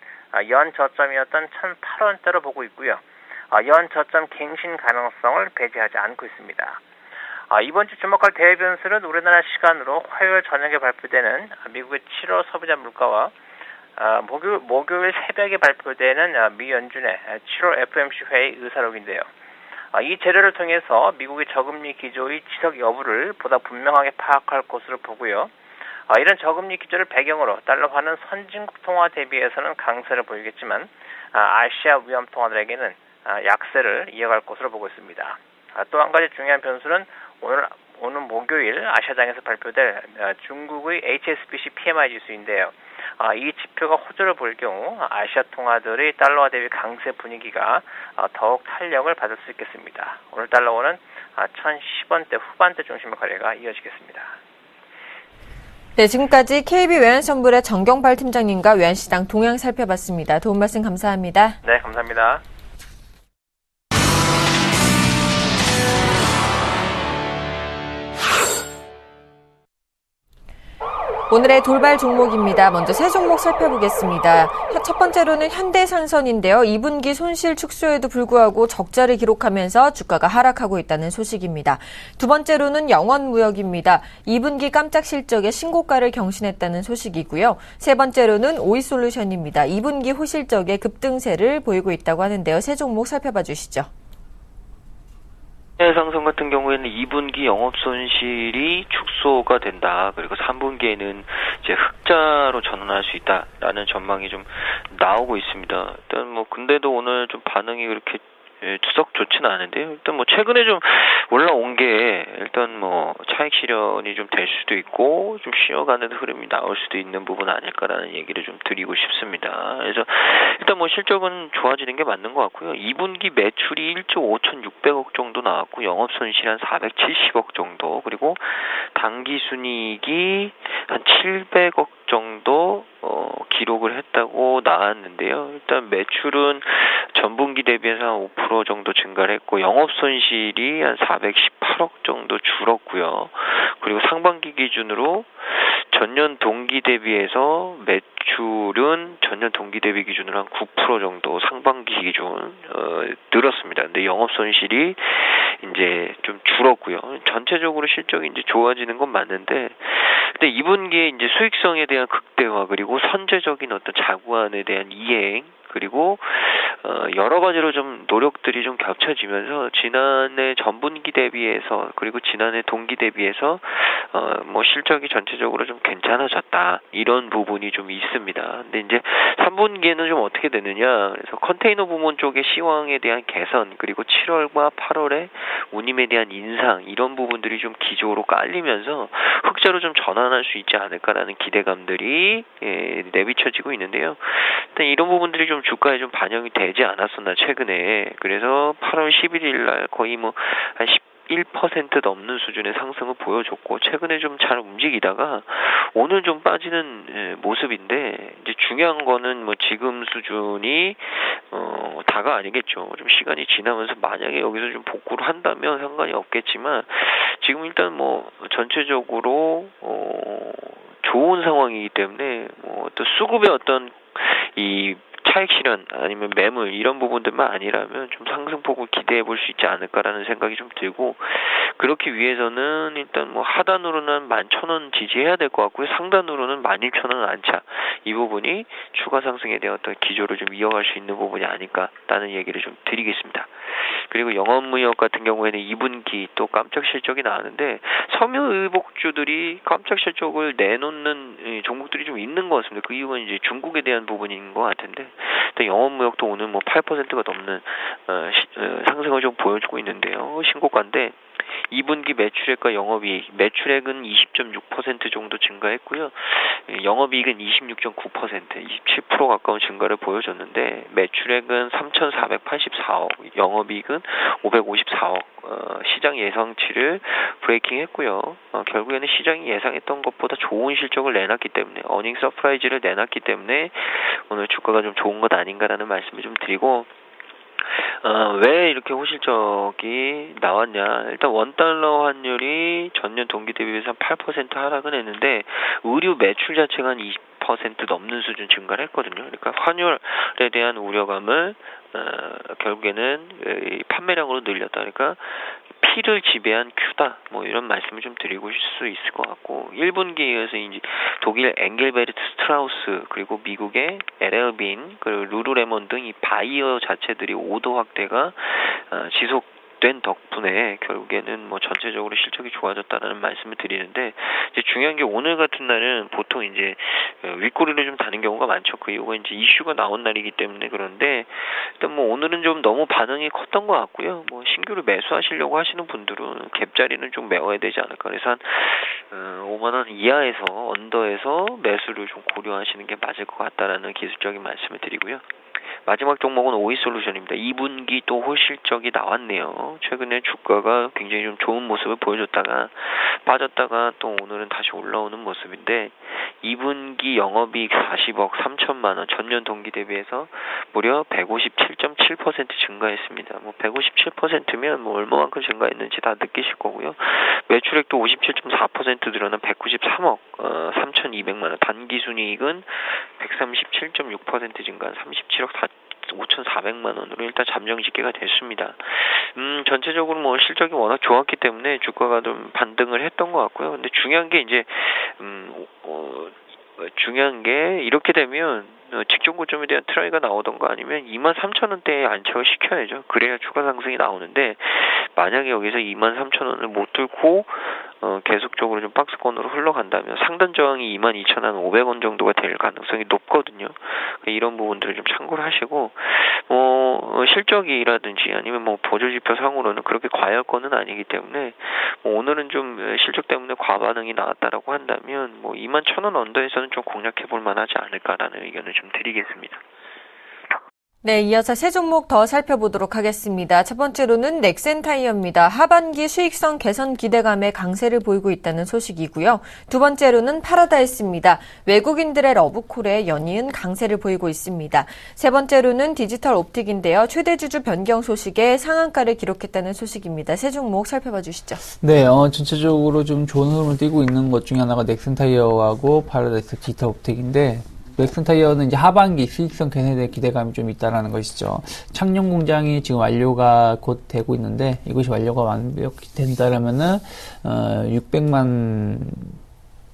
연 저점이었던 1,008원대로 보고 있고요. 연 저점 갱신 가능성을 배제하지 않고 있습니다. 이번 주 주목할 대외 변수는 우리나라 시간으로 화요일 저녁에 발표되는 미국의 7월 소비자 물가와 목요일 새벽에 발표되는 미 연준의 7월 FOMC 회의 의사록인데요. 이 재료를 통해서 미국의 저금리 기조의 지속 여부를 보다 분명하게 파악할 것으로 보고요. 이런 저금리 기조를 배경으로 달러화는 선진국 통화 대비해서는 강세를 보이겠지만 아시아 위험 통화들에게는 약세를 이어갈 것으로 보고 있습니다. 또 한 가지 중요한 변수는 오늘 목요일 아시아장에서 발표될 중국의 HSBC PMI 지수인데요. 이 지표가 호조를 볼 경우 아시아 통화들의 달러화 대비 강세 분위기가 더욱 탄력을 받을 수 있겠습니다. 오늘 달러원은 1,010원대 후반대 중심의 거래가 이어지겠습니다. 네, 지금까지 KB 외환선물의 정경발 팀장님과 외환시장 동향 살펴봤습니다. 도움 말씀 감사합니다. 네, 감사합니다. 오늘의 돌발 종목입니다. 먼저 세 종목 살펴보겠습니다. 첫 번째로는 현대산선인데요. 2분기 손실 축소에도 불구하고 적자를 기록하면서 주가가 하락하고 있다는 소식입니다. 두 번째로는 영원무역입니다. 2분기 깜짝 실적에 신고가를 경신했다는 소식이고요. 세 번째로는 오이솔루션입니다. 2분기 호실적에 급등세를 보이고 있다고 하는데요. 세 종목 살펴봐 주시죠. 해상선 같은 경우에는 2분기 영업 손실이 축소가 된다. 그리고 3분기에는 이제 흑자로 전환할 수 있다라는 전망이 좀 나오고 있습니다. 일단 근데도 오늘 좀 반응이 그렇게 투석 좋지는 않은데요. 일단 최근에 좀 올라온 게 일단 차익 실현이 좀 될 수도 있고 좀 쉬어가는 흐름이 나올 수도 있는 부분 아닐까라는 얘기를 좀 드리고 싶습니다. 그래서 일단 실적은 좋아지는 게 맞는 것 같고요. 2분기 매출이 1조 5,600억 정도 나왔고 영업 손실이 한 470억 정도, 그리고 당기 순이익이 한 700억 정도 기록을 했다고 나왔는데요. 일단 매출은 전분기 대비해서 한 5% 정도 증가를 했고 영업 손실이 한 418억 정도 줄었고요. 그리고 상반기 기준으로 전년 동기 대비해서 매출은 전년 동기 대비 기준으로 한 9% 정도 상반기 기준 늘었습니다. 근데 영업 손실이 이제 좀 줄었고요. 전체적으로 실적이 이제 좋아지는 건 맞는데, 근데 2분기에 이제 수익성에 대한 극대화, 그리고 선제적인 어떤 자구안에 대한 이행, 그리고 여러 가지로 좀 노력들이 좀 겹쳐지면서 지난해 전분기 대비해서, 그리고 지난해 동기 대비해서 실적이 전체적으로 좀 괜찮아졌다, 이런 부분이 좀 있습니다. 근데 이제 3분기에는 좀 어떻게 되느냐, 그래서 컨테이너 부문 쪽의 시황에 대한 개선, 그리고 7월과 8월에 운임에 대한 인상, 이런 부분들이 좀 기조로 깔리면서 흑자로 좀 전환할 수 있지 않을까라는 기대감들이 내비쳐지고 있는데요. 일단 이런 부분들이 좀 주가에 좀 반영이 되지 않았었나 최근에. 그래서 8월 11일 날 거의 한 1% 넘는 수준의 상승을 보여줬고, 최근에 좀 잘 움직이다가 오늘 좀 빠지는 모습인데, 이제 중요한 거는 지금 수준이 다가 아니겠죠. 좀 시간이 지나면서 만약에 여기서 좀 복구를 한다면 상관이 없겠지만, 지금 일단 전체적으로 좋은 상황이기 때문에 또 수급의 어떤 이 차익 실현 아니면 매물 이런 부분들만 아니라면 좀 상승폭을 기대해 볼 수 있지 않을까라는 생각이 좀 들고, 그렇기 위해서는 일단 뭐 하단으로는 11,000원 지지해야 될 것 같고요. 상단으로는 11,000원 안착. 이 부분이 추가 상승에 대한 어떤 기조를 좀 이어갈 수 있는 부분이 아닐까라는 얘기를 좀 드리겠습니다. 그리고 영업무역 같은 경우에는 2분기 또 깜짝 실적이 나왔는데 섬유의복주들이 깜짝 실적을 내놓는 종목들이 좀 있는 것 같습니다. 그 이유는 이제 중국에 대한 부분인 것 같은데, 일단 영업무역도 오늘 뭐 8%가 넘는 상승을 좀 보여주고 있는데요. 신고가인데 2분기 매출액과 영업이익, 매출액은 20.6% 정도 증가했고요. 영업이익은 26.9%, 27% 가까운 증가를 보여줬는데, 매출액은 3,484억, 영업이익은 554억, 시장 예상치를 브레이킹했고요. 결국에는 시장이 예상했던 것보다 좋은 실적을 내놨기 때문에, 어닝 서프라이즈를 내놨기 때문에 오늘 주가가 좀 좋은 것 아닌가라는 말씀을 좀 드리고, 왜 이렇게 호실적이 나왔냐. 일단 원달러 환율이 전년 동기 대비해서 8% 하락은 했는데 의류 매출 자체가 한 20% 넘는 수준 증가를 했거든요. 그러니까 환율에 대한 우려감을 결국에는 판매량으로 늘렸다. 그러니까 P를 지배한 Q다. 뭐 이런 말씀을 좀 드리고 수 있을 것 같고, 1분기에서 이제 독일 엥겔베르트 스트라우스, 그리고 미국의 LL빈, 그리고 룰루레몬 등 이 바이어 자체들이 오더 확대가 지속된 덕분에 결국에는 뭐 전체적으로 실적이 좋아졌다는 말씀을 드리는데, 이제 중요한 게 오늘 같은 날은 보통 이제 윗꼬리를 좀 다는 경우가 많죠. 그 이유가 이제 이슈가 나온 날이기 때문에. 그런데 일단 뭐 오늘은 좀 너무 반응이 컸던 것 같고요. 뭐 신규를 매수하시려고 하시는 분들은 갭자리는 좀 메워야 되지 않을까. 그래서 한 5만 원 이하에서 언더에서 매수를 좀 고려하시는 게 맞을 것 같다라는 기술적인 말씀을 드리고요. 마지막 종목은 오이솔루션입니다. 2분기 또 호실적이 나왔네요. 최근에 주가가 굉장히 좀 좋은 모습을 보여줬다가 빠졌다가 또 오늘은 다시 올라오는 모습인데, 2분기 영업이익 40억 3천만 원, 전년 동기 대비해서 무려 157.7% 증가했습니다. 뭐 157%면 뭐 얼마만큼 증가했는지 다 느끼실 거고요. 매출액도 57.4% 늘어난 193억 3,200만 원, 단기순이익은 137.6% 증가한 37억 5,400만 원으로 일단 잠정 집계가 됐습니다. 전체적으로 뭐 실적이 워낙 좋았기 때문에 주가가 좀 반등을 했던 것 같고요. 근데 중요한 게 이제 중요한 게 이렇게 되면 직전 고점에 대한 트라이가 나오던가 아니면 23,000원대에 안착을 시켜야죠. 그래야 추가 상승이 나오는데, 만약에 여기서 23,000원을 못 뚫고 계속적으로 좀 박스권으로 흘러간다면 상단 저항이 22,500원 정도가 될 가능성이 높거든요. 이런 부분들을 좀 참고를 하시고, 실적이라든지 아니면 뭐 보조지표 상으로는 그렇게 과할 거는 아니기 때문에, 오늘은 좀 실적 때문에 과반응이 나왔다라고 한다면 21,000원 언더에서는 좀 공략해 볼 만하지 않을까라는 의견을 좀 드리겠습니다. 네, 이어서 세 종목 더 살펴보도록 하겠습니다. 첫 번째로는 넥센타이어입니다. 하반기 수익성 개선 기대감에 강세를 보이고 있다는 소식이고요. 두 번째로는 파라다이스입니다. 외국인들의 러브콜에 연이은 강세를 보이고 있습니다. 세 번째로는 디지털 옵틱인데요. 최대 주주 변경 소식에 상한가를 기록했다는 소식입니다. 세 종목 살펴봐 주시죠. 네, 전체적으로 좀 좋은 흐름을 띠고 있는 것 중에 하나가 넥센타이어하고 파라다이스 디지털 옵틱인데, 넥센타이어는 이제 하반기 수익성 개선에 대한 기대감이 좀 있다라는 것이죠. 창녕 공장이 지금 완료가 곧 되고 있는데, 이것이 완료가 완벽히 된다라면은 600만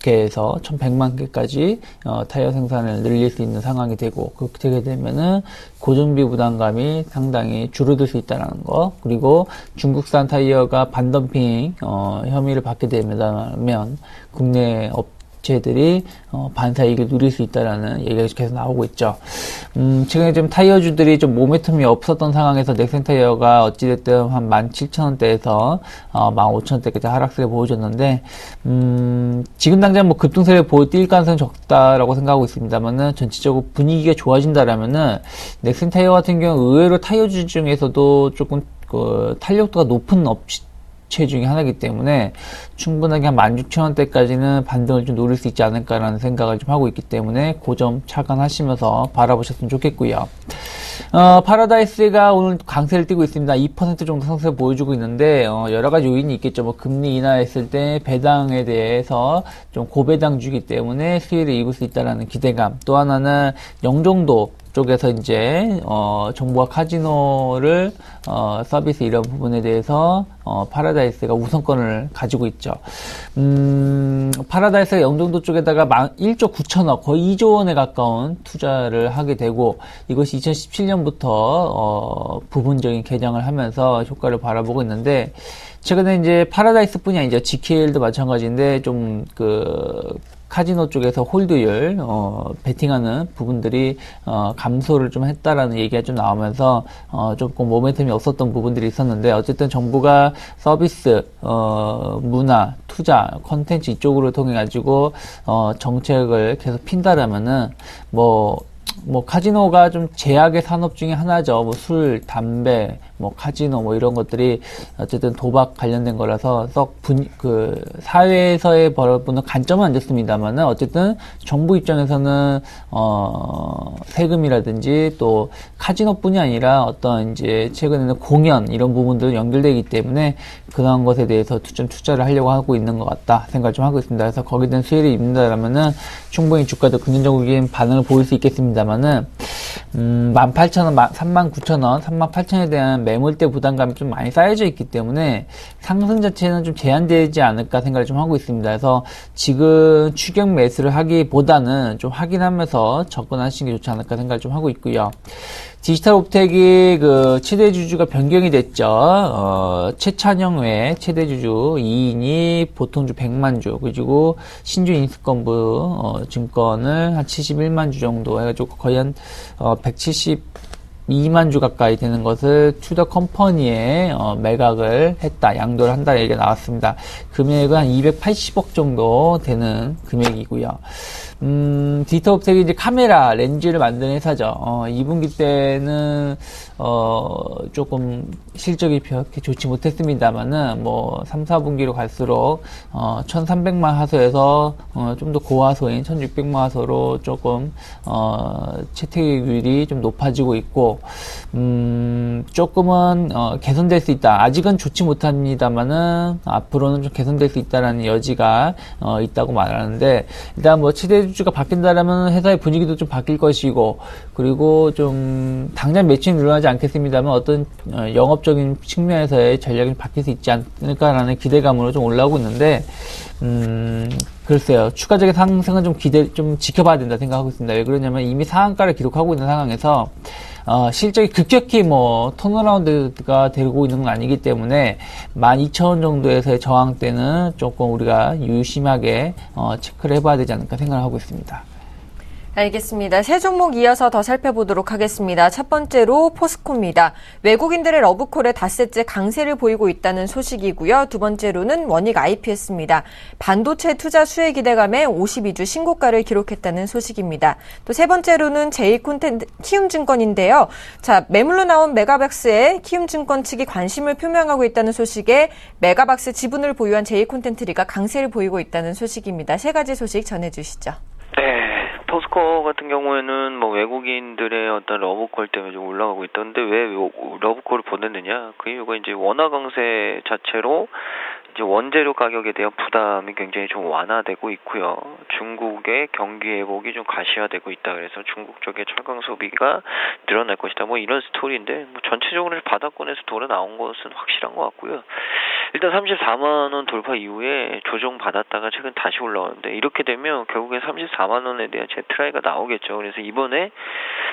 개에서 1,100만 개까지 타이어 생산을 늘릴 수 있는 상황이 되고, 그렇게 되게 되면은 고정비 부담감이 상당히 줄어들 수 있다는 거, 그리고 중국산 타이어가 반덤핑 혐의를 받게 되면 국내 업체들이 반사이익을 누릴 수 있다라는 얘기가 계속 나오고 있죠. 최근에 좀 타이어주들이 좀 모멘텀이 없었던 상황에서 넥센타이어가 어찌됐든 한 17,000원대에서 15,000원대까지 하락세를 보여줬는데, 지금 당장 뭐 급등세를 띌 가능성이 적다라고 생각하고 있습니다만은, 전체적으로 분위기가 좋아진다라면은 넥센타이어 같은 경우 의외로 타이어주 중에서도 조금 탄력도가 높은 업체 중에 하나이기 때문에 충분하게 한 16,000원대까지는 반등을 좀 노릴 수 있지 않을까라는 생각을 좀 하고 있기 때문에 그 점 착안하시면서 바라보셨으면 좋겠고요. 파라다이스가 오늘 강세를 띠고 있습니다. 2% 정도 상승을 보여주고 있는데, 여러 가지 요인이 있겠죠. 뭐 금리 인하했을 때 배당에 대해서 좀 고배당주기 때문에 수혜를 입을 수 있다라는 기대감. 또 하나는 영종도 쪽에서 이제 정부가 카지노를 서비스 이런 부분에 대해서 파라다이스가 우선권을 가지고 있죠. 파라다이스가 영종도 쪽에다가 1조 9천억, 거의 2조 원에 가까운 투자를 하게 되고, 이것이 2017년부터 부분적인 개장을 하면서 효과를 바라보고 있는데, 최근에 이제 파라다이스뿐이 아니죠. GKL도 마찬가지인데 좀 카지노 쪽에서 홀드율, 베팅하는 부분들이, 감소를 좀 했다라는 얘기가 좀 나오면서, 조금 모멘텀이 없었던 부분들이 있었는데, 어쨌든 정부가 서비스, 문화, 투자, 컨텐츠 이쪽으로 통해가지고, 정책을 계속 핀다라면은, 카지노가 좀 제약의 산업 중에 하나죠. 술, 담배, 카지노, 이런 것들이 어쨌든 도박 관련된 거라서 사회에서의 벌어보는 관점은 안 좋습니다만은 어쨌든 정부 입장에서는, 세금이라든지 또 카지노뿐이 아니라 어떤 이제 최근에는 공연, 이런 부분들 연결되기 때문에 그런 것에 대해서 좀 투자를 하려고 하고 있는 것 같다 생각을 좀 하고 있습니다. 그래서 거기에 대한 수혜를 입는다라면은 충분히 주가도 긍정적인 반응을 보일 수 있겠습니다만은, 18,000원, 39,000원, 38,000원에 대한 매물대 부담감이 좀 많이 쌓여져 있기 때문에 상승 자체는 좀 제한되지 않을까 생각을 좀 하고 있습니다. 그래서 지금 추격 매수를 하기보다는 좀 확인하면서 접근하시는 게 좋지 않을까 생각을 좀 하고 있고요. 디지털 옵텍이 최대 주주가 변경이 됐죠. 최찬영 외 최대 주주 2인이 보통주 100만 주, 그리고 신주 인수권부 증권을 한 71만 주 정도 해가지고 거의 한 172만 주 가까이 되는 것을 투더 컴퍼니에 매각을 했다, 양도를 한다 얘기가 나왔습니다. 금액은 한 280억 정도 되는 금액이고요. 디지털 옵텍이 이제 카메라 렌즈를 만드는 회사죠. 2분기 때는 조금 실적이 그렇게 좋지 못했습니다만은 3, 4분기로 갈수록 1,300만 화소에서 좀 더 고화소인 1,600만 화소로 조금 채택률이 좀 높아지고 있고, 조금은 개선될 수 있다. 아직은 좋지 못합니다만은 앞으로는 좀 개선될 수 있다라는 여지가 있다고 말하는데, 일단 최대 주주가 바뀐다라면 회사의 분위기도 좀 바뀔 것이고, 그리고 좀 당장 매출이 늘어나지 않겠습니다만 어떤 영업적인 측면에서의 전략이 바뀔 수 있지 않을까라는 기대감으로 좀 올라오고 있는데, 글쎄요, 추가적인 상승은 좀 지켜봐야 된다 생각하고 있습니다. 왜 그러냐면 이미 상한가를 기록하고 있는 상황에서 실적이 급격히 턴어라운드가 되고 있는 건 아니기 때문에 12,000원 정도에서의 저항 때는 조금 우리가 유심하게 체크를 해봐야 되지 않을까 생각을 하고 있습니다. 알겠습니다. 세 종목 이어서 더 살펴보도록 하겠습니다. 첫 번째로 포스코입니다. 외국인들의 러브콜에 닷새째 강세를 보이고 있다는 소식이고요. 두 번째로는 원익 IPS입니다. 반도체 투자 수혜 기대감에 52주 신고가를 기록했다는 소식입니다. 또 세 번째로는 키움증권인데요. 자, 매물로 나온 메가박스에 키움증권 측이 관심을 표명하고 있다는 소식에 메가박스 지분을 보유한 제이콘텐트리가 강세를 보이고 있다는 소식입니다. 세 가지 소식 전해주시죠. 네. 포스코 같은 경우에는 외국인들의 어떤 러브콜 때문에 좀 올라가고 있던데, 왜 러브콜을 보냈느냐? 그 이유가 이제 원화 강세 자체로 이제 원재료 가격에 대한 부담이 굉장히 좀 완화되고 있고요. 중국의 경기 회복이 좀 가시화되고 있다. 그래서 중국 쪽의 철강 소비가 늘어날 것이다. 이런 스토리인데, 전체적으로 바닥권에서 돌아 나온 것은 확실한 것 같고요. 일단 34만 원 돌파 이후에 조정 받았다가 최근 다시 올라오는데, 이렇게 되면 결국엔 34만 원에 대한 제트라이가 나오겠죠. 그래서 이번에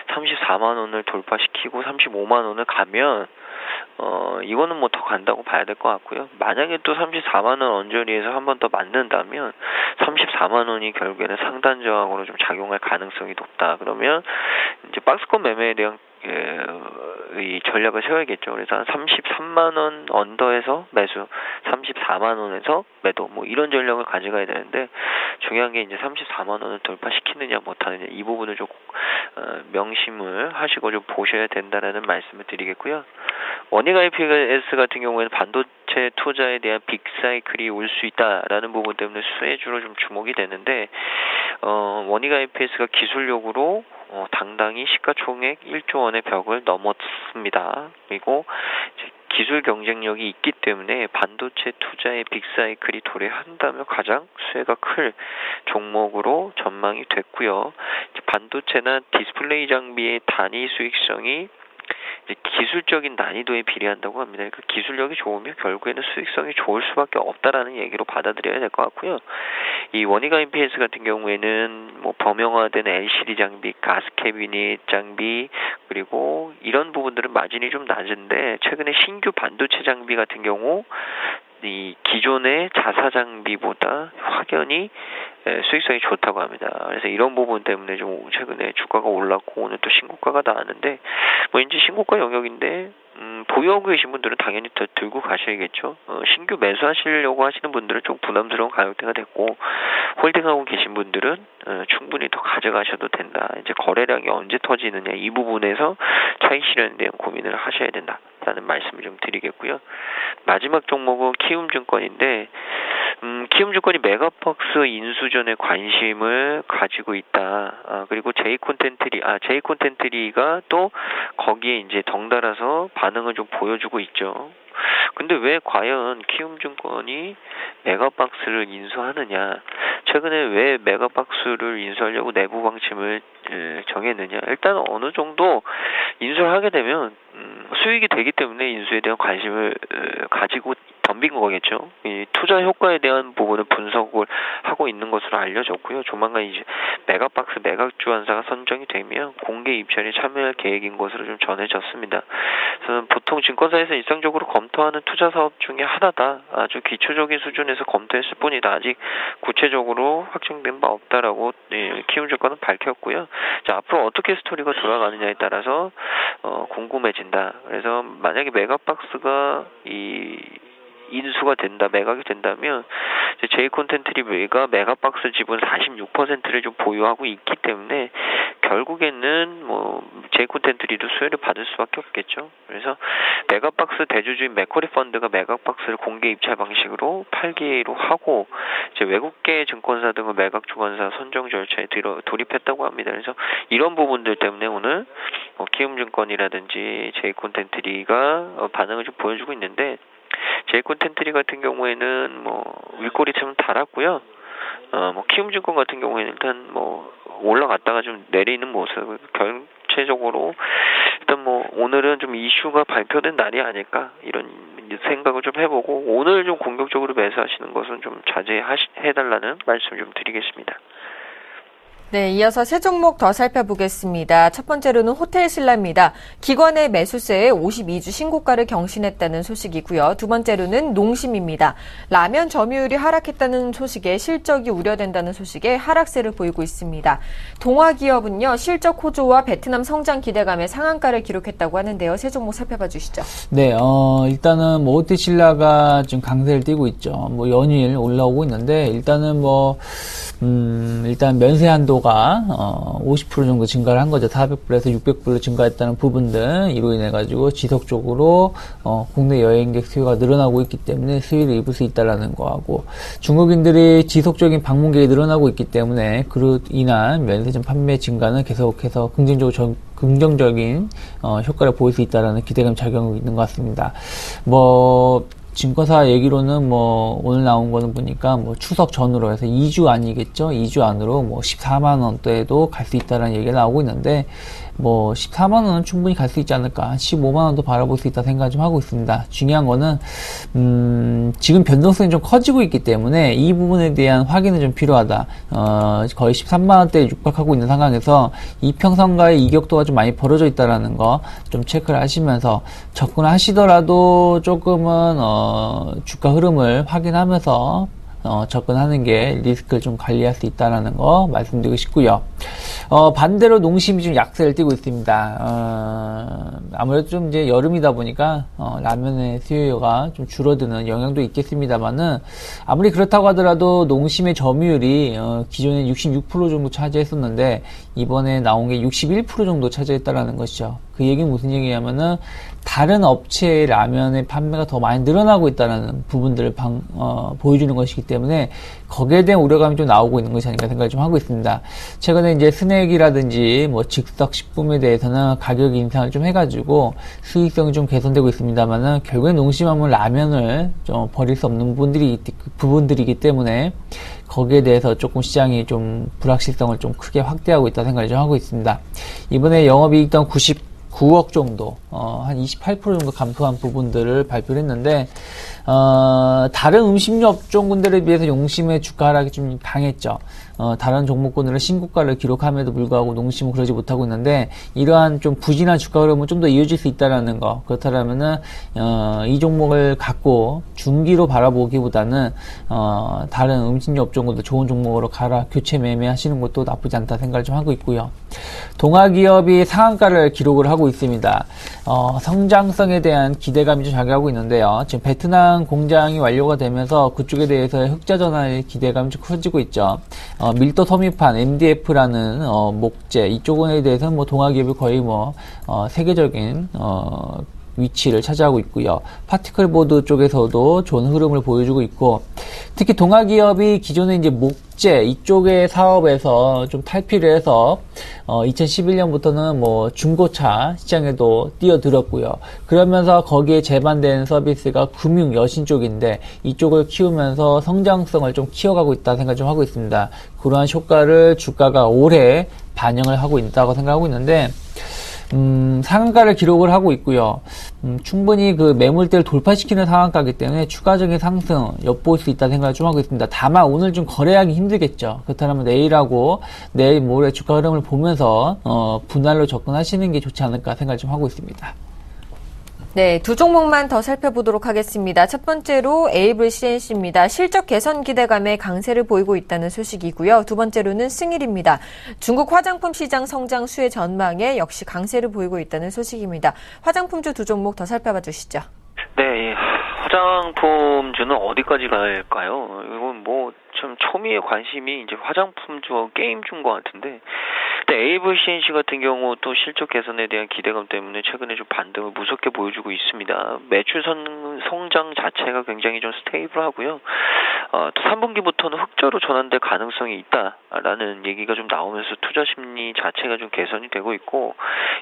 34만 원을 돌파시키고 35만 원을 가면 이거는 더 간다고 봐야 될 것 같고요. 만약에 또 34만 원 언저리에서 한 번 더 맞는다면 34만 원이 결국에는 상단 저항으로 좀 작용할 가능성이 높다. 그러면 이제 박스권 매매에 대한 이 전략을 세워야겠죠. 그래서 한 33만 원 언더에서 매수, 34만 원에서 매도, 이런 전략을 가져가야 되는데, 중요한 게 이제 34만 원을 돌파시키느냐 못하느냐, 이 부분을 좀 명심을 하시고 좀 보셔야 된다라는 말씀을 드리겠고요. 원익 IPS 같은 경우에는 반도체 투자에 대한 빅사이클이 올 수 있다라는 부분 때문에 수혜주로 좀 주목이 되는데, 원익 IPS가 기술력으로 당당히 시가총액 1조 원의 벽을 넘었습니다. 그리고 기술 경쟁력이 있기 때문에 반도체 투자의 빅사이클이 도래한다면 가장 수혜가 클 종목으로 전망이 됐고요. 반도체나 디스플레이 장비의 단위 수익성이 기술적인 난이도에 비례한다고 합니다. 그 기술력이 좋으면 결국에는 수익성이 좋을 수밖에 없다라는 얘기로 받아들여야 될 것 같고요. 이 원희가 MPS 같은 경우에는 뭐 범용화된 LCD 장비, 가스 캐비닛 장비, 그리고 이런 부분들은 마진이 좀 낮은데 최근에 신규 반도체 장비 같은 경우 이 기존의 자사 장비보다 확연히 수익성이 좋다고 합니다. 그래서 이런 부분 때문에 좀 최근에 주가가 올랐고 오늘 또 신고가가 나왔는데 뭐 이제 신고가 영역인데 보유하고 계신 분들은 당연히 더 들고 가셔야겠죠. 신규 매수하시려고 하시는 분들은 좀 부담스러운 가격대가 됐고 홀딩하고 계신 분들은 충분히 더 가져가셔도 된다. 이제 거래량이 언제 터지느냐 이 부분에서 차익 실현에 대한 고민을 하셔야 된다라는 말씀을 좀 드리겠고요. 마지막 종목은 키움증권인데 키움증권이 메가박스 인수전에 관심을 가지고 있다. 그리고 제이콘텐트리가 또 거기에 이제 덩달아서 반응을 좀 보여주고 있죠. 근데 왜 과연 키움증권이 메가박스를 인수하느냐? 최근에 왜 메가박스를 인수하려고 내부 방침을 정했느냐? 일단 어느 정도 인수를 하게 되면 수익이 되기 때문에 인수에 대한 관심을 가지고 덤빈 거겠죠. 이 투자 효과에 대한 부분을 분석을 하고 있는 것으로 알려졌고요. 조만간 이제 메가박스 매각주안사가 선정이 되면 공개 입찰에 참여할 계획인 것으로 좀 전해졌습니다. 저는 보통 증권사에서 일상적으로 검토하는 투자 사업 중에 하나다. 아주 기초적인 수준에서 검토했을 뿐이다. 아직 구체적으로 확정된 바 없다라고 키움증권은 밝혔고요. 자, 앞으로 어떻게 스토리가 돌아가느냐에 따라서 궁금해진다. 그래서 만약에 메가박스가 인수가 된다, 매각이 된다면 제이콘텐트리가 메가박스 지분 46%를 좀 보유하고 있기 때문에 결국에는 뭐 제이콘텐트리도 수혜를 받을 수밖에 없겠죠. 그래서 메가박스 대주주인 맥쿼리 펀드가 메가박스를 공개 입찰 방식으로 8기로 하고 이제 외국계 증권사 등을 매각 주관사 선정 절차에 돌입했다고 합니다. 그래서 이런 부분들 때문에 오늘 키움증권이라든지 제이콘텐트리가 반응을 좀 보여주고 있는데 제이콘텐트리 같은 경우에는 윗꼬리처럼 달았고요. 키움증권 같은 경우에는 일단 올라갔다가 좀 내리는 모습. 전체적으로 일단 오늘은 좀 이슈가 발표된 날이 아닐까 이런 생각을 좀 해보고 오늘 좀 공격적으로 매수하시는 것은 좀 자제해달라는 말씀 좀 드리겠습니다. 네, 이어서 세 종목 더 살펴보겠습니다. 첫 번째로는 호텔신라입니다. 기관의 매수세에 52주 신고가를 경신했다는 소식이고요. 두 번째로는 농심입니다. 라면 점유율이 하락했다는 소식에 실적이 우려된다는 소식에 하락세를 보이고 있습니다. 동화기업은요, 실적 호조와 베트남 성장 기대감에 상한가를 기록했다고 하는데요. 세 종목 살펴봐 주시죠. 네, 일단은 호텔신라가 지금 강세를 띠고 있죠. 연일 올라오고 있는데 일단은 일단 면세 한도가 50% 정도 증가를 한 거죠. 400불에서 600불로 증가했다는 부분들 이로 인해 가지고 지속적으로 국내 여행객 수요가 늘어나고 있기 때문에 수혜를 입을 수 있다라는 거하고 중국인들이 지속적인 방문객이 늘어나고 있기 때문에 그로 인한 면세점 판매 증가는 계속해서 긍정적인 효과를 보일 수 있다라는 기대감 작용이 있는 것 같습니다. 증권사 얘기로는 오늘 나온 거는 보니까 추석 전으로 해서 2주 아니겠죠? 2주 안으로 14만 원대에도 갈 수 있다라는 얘기가 나오고 있는데 14만 원은 충분히 갈 수 있지 않을까? 한 15만 원도 바라볼 수 있다 생각 좀 하고 있습니다. 중요한 거는 지금 변동성이 좀 커지고 있기 때문에 이 부분에 대한 확인은 좀 필요하다. 거의 13만 원대에 육박하고 있는 상황에서 이평선과의 이격도가 좀 많이 벌어져 있다라는 거 좀 체크를 하시면서 접근하시더라도 조금은 주가 흐름을 확인하면서 접근하는 게 리스크를 좀 관리할 수 있다는 거 말씀드리고 싶고요. 반대로 농심이 좀 약세를 띠고 있습니다. 아무래도 좀 이제 여름이다 보니까 라면의 수요가 좀 줄어드는 영향도 있겠습니다만은 아무리 그렇다고 하더라도 농심의 점유율이 기존에 66% 정도 차지했었는데 이번에 나온 게 61% 정도 차지했다라는 것이죠. 그 얘기는 무슨 얘기냐면은 다른 업체의 라면의 판매가 더 많이 늘어나고 있다는 부분들을 보여주는 것이기 때문에 거기에 대한 우려감이 좀 나오고 있는 것이 아닌가 생각을 좀 하고 있습니다. 최근에 이제 스낵이라든지 즉석 식품에 대해서는 가격 인상을 좀 해가지고 수익성이 좀 개선되고 있습니다만은 결국엔 농심하면 라면을 좀 버릴 수 없는 부분들이기 때문에 거기에 대해서 조금 시장이 좀 불확실성을 좀 크게 확대하고 있다 생각을 좀 하고 있습니다. 이번에 영업이익 또한 99억 정도, 한 28% 정도 감소한 부분들을 발표를 했는데, 다른 음식료 업종군들에 비해서 농심의 주가 하락이 좀 강했죠. 다른 종목군들은 신고가를 기록함에도 불구하고 농심은 그러지 못하고 있는데, 이러한 좀 부진한 주가 흐름은 좀 더 이어질 수 있다라는 거. 그렇다면은, 이 종목을 갖고 중기로 바라보기보다는, 다른 음식료 업종군들 좋은 종목으로 교체 매매하시는 것도 나쁘지 않다 생각을 좀 하고 있고요. 동아기업이 상한가를 기록을 하고 있습니다. 성장성에 대한 기대감이 좀 작용하고 있는데요. 지금 베트남 공장이 완료가 되면서 그쪽에 대해서의 흑자 전환의 기대감이 좀 커지고 있죠. 밀도 섬유판 MDF라는 목재 이쪽에 대해서는 뭐 동아기업이 거의 세계적인 위치를 차지하고 있고요. 파티클보드 쪽에서도 좋은 흐름을 보여주고 있고, 특히 동아기업이 기존에 이제 목재 이쪽의 사업에서 좀 탈피를 해서 2011년부터는 중고차 시장에도 뛰어들었고요. 그러면서 거기에 제반된 서비스가 금융 여신 쪽인데 이쪽을 키우면서 성장성을 좀 키워가고 있다 생각 좀 하고 있습니다. 그러한 효과를 주가가 올해 반영을 하고 있다고 생각하고 있는데, 상한가를 기록을 하고 있고요. 충분히 그 매물대를 돌파시키는 상한가이기 때문에 추가적인 상승 엿볼 수 있다는 생각을 좀 하고 있습니다. 다만 오늘 좀 거래하기 힘들겠죠. 그렇다면 내일하고 내일 모레 주가 흐름을 보면서 분할로 접근하시는 게 좋지 않을까 생각을 좀 하고 있습니다. 네, 두 종목만 더 살펴보도록 하겠습니다. 첫 번째로 에이블 CNC입니다. 실적 개선 기대감에 강세를 보이고 있다는 소식이고요. 두 번째로는 승일입니다. 중국 화장품 시장 성장 수혜 전망에 역시 강세를 보이고 있다는 소식입니다. 화장품주 두 종목 더 살펴봐 주시죠. 네, 화장품주는 어디까지 갈까요? 이건 참 초미의 관심이 이제 화장품주와 게임주인 것 같은데, 에이블 CNC 같은 경우 또 실적 개선에 대한 기대감 때문에 최근에 좀 반등을 무섭게 보여주고 있습니다. 매출 성장 자체가 굉장히 좀 스테이블하고요. 또 3분기부터는 흑자로 전환될 가능성이 있다라는 얘기가 좀 나오면서 투자 심리 자체가 좀 개선이 되고 있고,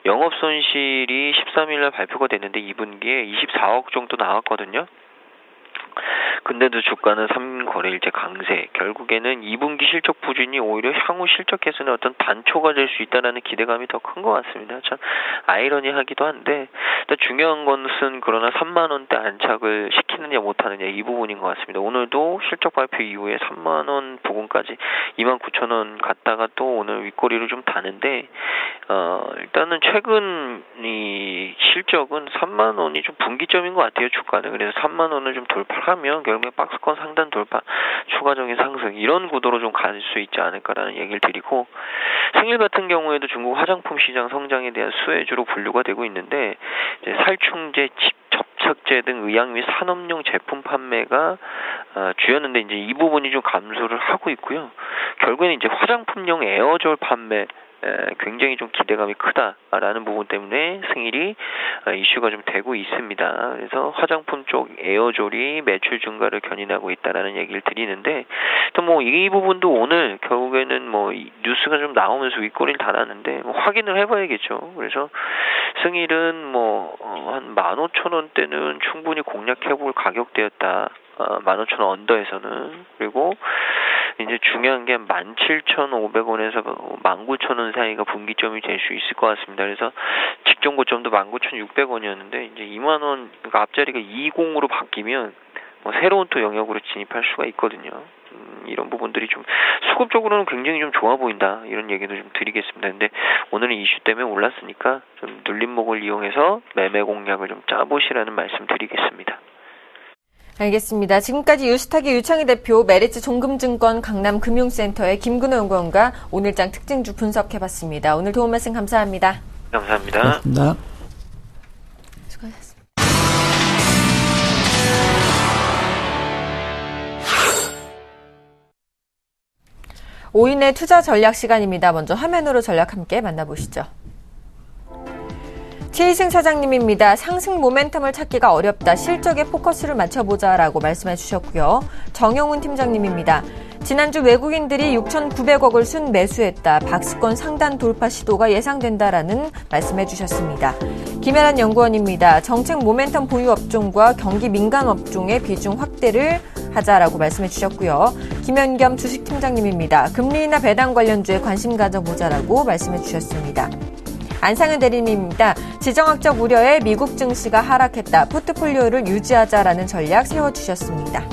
영업 손실이 13일날 발표가 됐는데 2분기에 24억 정도 나왔거든요. 근데도 주가는 3거래일째 강세. 결국에는 2분기 실적 부진이 오히려 향후 실적 개선의 어떤 단초가 될 수 있다는 기대감이 더 큰 것 같습니다. 참 아이러니하기도 한데, 중요한 것은 그러나 3만 원대 안착을 시키느냐 못하느냐 이 부분인 것 같습니다. 오늘도 실적 발표 이후에 3만 원 부근까지 29,000원 갔다가 또 오늘 윗꼬리로 좀 다는데, 일단은 최근 이 실적은 3만 원이 좀 분기점인 것 같아요, 주가는. 그래서 3만 원을 좀 돌파하면 결국에 박스권 상단 돌파, 추가적인 상승 이런 구도로 좀 갈 수 있지 않을까라는 얘기를 드리고, 승일 같은 경우에도 중국 화장품 시장 성장에 대한 수혜주로 분류가 되고 있는데, 이제 살충제, 칩, 접착제 등 의약 및 산업용 제품 판매가 주였는데 이제 이 부분이 좀 감소를 하고 있고요. 결국에는 이제 화장품용 에어졸 판매 굉장히 좀 기대감이 크다라는 부분 때문에 승일이 이슈가 좀 되고 있습니다. 그래서 화장품 쪽 에어졸이 매출 증가를 견인하고 있다라는 얘기를 드리는데, 또 이 부분도 오늘 결국에는 뉴스가 좀 나오면서 윗꼬리를 달았는데 확인을 해봐야겠죠. 그래서 승일은 한 15,000원대는 충분히 공략해볼 가격대였다. 15,000원 언더에서는. 그리고 이제 중요한 게 17,500원에서 19,000원 사이가 분기점이 될 수 있을 것 같습니다. 그래서 직전 고점도 19,600원이었는데 이제 2만 원, 그러니까 앞자리가 20으로 바뀌면 새로운 또 영역으로 진입할 수가 있거든요. 이런 부분들이 좀 수급적으로는 굉장히 좀 좋아 보인다, 이런 얘기도 좀 드리겠습니다. 근데 오늘은 이슈 때문에 올랐으니까 좀 눌림목을 이용해서 매매 공략을 좀 짜보시라는 말씀 드리겠습니다. 알겠습니다. 지금까지 유스타기 유창희 대표, 메리츠 종금증권 강남금융센터의 김근호 연구원과 오늘장 특징주 분석해봤습니다. 오늘 도움 말씀 감사합니다. 감사합니다. 고맙습니다. 수고하셨습니다. 오인의 투자 전략 시간입니다. 먼저 화면으로 전략 함께 만나보시죠. 최희승 차장님입니다. 상승 모멘텀을 찾기가 어렵다. 실적에 포커스를 맞춰보자라고 말씀해 주셨고요. 정영훈 팀장님입니다. 지난주 외국인들이 6,900억을 순매수했다. 박스권 상단 돌파 시도가 예상된다라는 말씀해 주셨습니다. 김혜란 연구원입니다. 정책 모멘텀 보유 업종과 경기 민감 업종의 비중 확대를 하자라고 말씀해 주셨고요. 김현겸 주식팀장님입니다. 금리 인하 배당 관련주에 관심 가져보자라고 말씀해 주셨습니다. 안상현 대리님입니다. 지정학적 우려에 미국 증시가 하락했다. 포트폴리오를 유지하자라는 전략 세워주셨습니다.